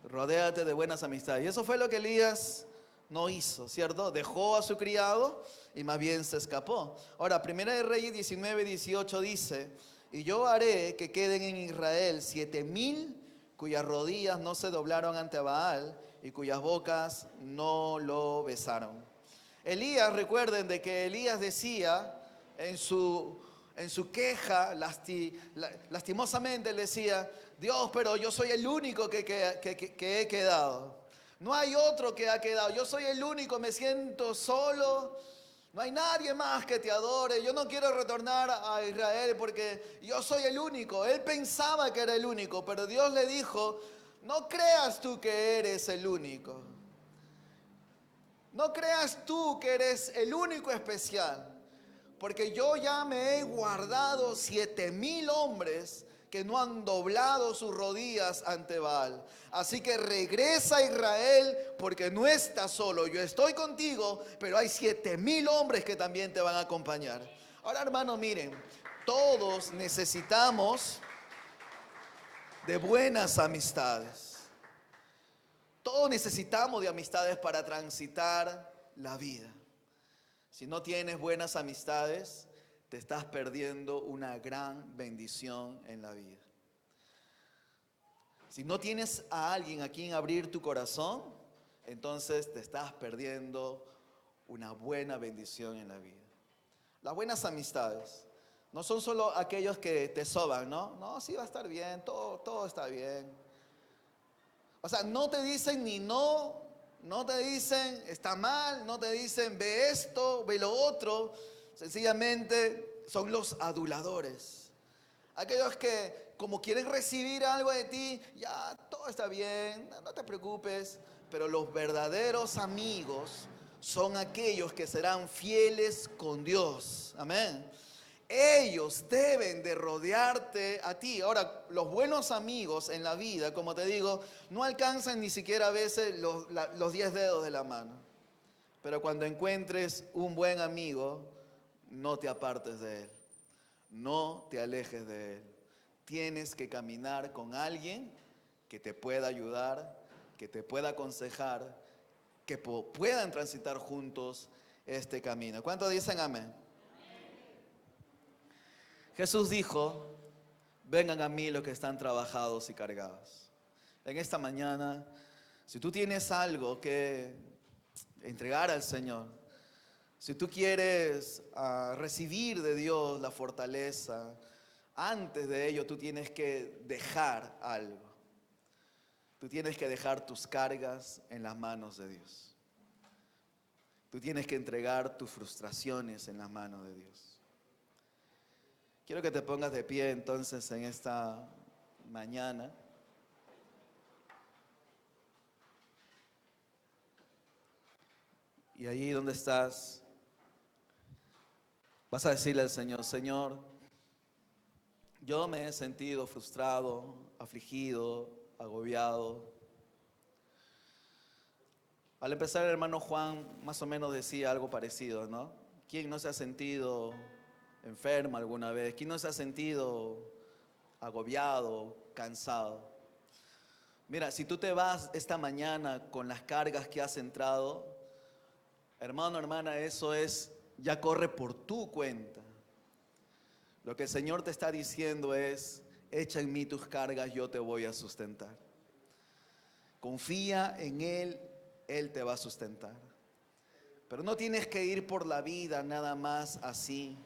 Rodéate de buenas amistades. Y eso fue lo que Elías no hizo, ¿cierto? Dejó a su criado y más bien se escapó. Ahora, Primera de Reyes 19:18 dice, y yo haré que queden en Israel 7,000 cuyas rodillas no se doblaron ante Baal y cuyas bocas no lo besaron. Elías, recuerden de que Elías decía en su queja, lastimosamente le decía: Dios, pero yo soy el único que he quedado. No hay otro que ha quedado. Yo soy el único, me siento solo. No hay nadie más que te adore. Yo no quiero retornar a Israel porque yo soy el único. Él pensaba que era el único, pero Dios le dijo: no creas tú que eres el único. No creas tú que eres el único especial. Porque yo ya me he guardado 7,000 hombres que no han doblado sus rodillas ante Baal. Así que regresa a Israel porque no estás solo. Yo estoy contigo, pero hay 7,000 hombres que también te van a acompañar. Ahora, hermano, miren, todos necesitamos de buenas amistades. Todos necesitamos de amistades para transitar la vida. Si no tienes buenas amistades, te estás perdiendo una gran bendición en la vida. Si no tienes a alguien a quien abrir tu corazón, entonces te estás perdiendo una buena bendición en la vida. Las buenas amistades no son solo aquellos que te soban, ¿no? No, sí va a estar bien, todo está bien. O sea, no te dicen ni no. No te dicen está mal, no te dicen ve esto, ve lo otro. Sencillamente son los aduladores. Aquellos que como quieren recibir algo de ti, ya todo está bien, no te preocupes. Pero los verdaderos amigos son aquellos que serán fieles con Dios. Amén. Ellos deben de rodearte a ti. Ahora, los buenos amigos en la vida, como te digo, no alcanzan ni siquiera a veces los 10 dedos de la mano. Pero cuando encuentres un buen amigo, no te apartes de él. No te alejes de él. Tienes que caminar con alguien que te pueda ayudar, que te pueda aconsejar, que puedan transitar juntos este camino. ¿Cuántos dicen amén? Jesús dijo: vengan a mí los que están trabajados y cargados. En esta mañana, si tú tienes algo que entregar al Señor, si tú quieres recibir de Dios la fortaleza, antes de ello tú tienes que dejar algo. Tú tienes que dejar tus cargas en las manos de Dios. Tú tienes que entregar tus frustraciones en las manos de Dios. Quiero que te pongas de pie entonces en esta mañana. Y allí donde estás, vas a decirle al Señor: Señor, yo me he sentido frustrado, afligido, agobiado. Al empezar, el hermano Juan más o menos decía algo parecido, ¿no? ¿Quién no se ha sentido enfermo alguna vez? ¿Quién no se ha sentido agobiado, cansado? Mira, si tú te vas esta mañana con las cargas que has entrado, hermano, hermana, eso ya corre por tu cuenta. Lo que el Señor te está diciendo es: echa en mí tus cargas, yo te voy a sustentar. Confía en Él, Él te va a sustentar. Pero no tienes que ir por la vida nada más así.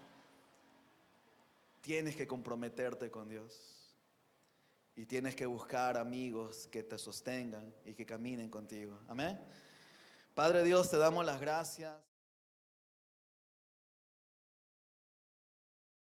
Tienes que comprometerte con Dios. Y tienes que buscar amigos que te sostengan y que caminen contigo. Amén. Padre Dios, te damos las gracias.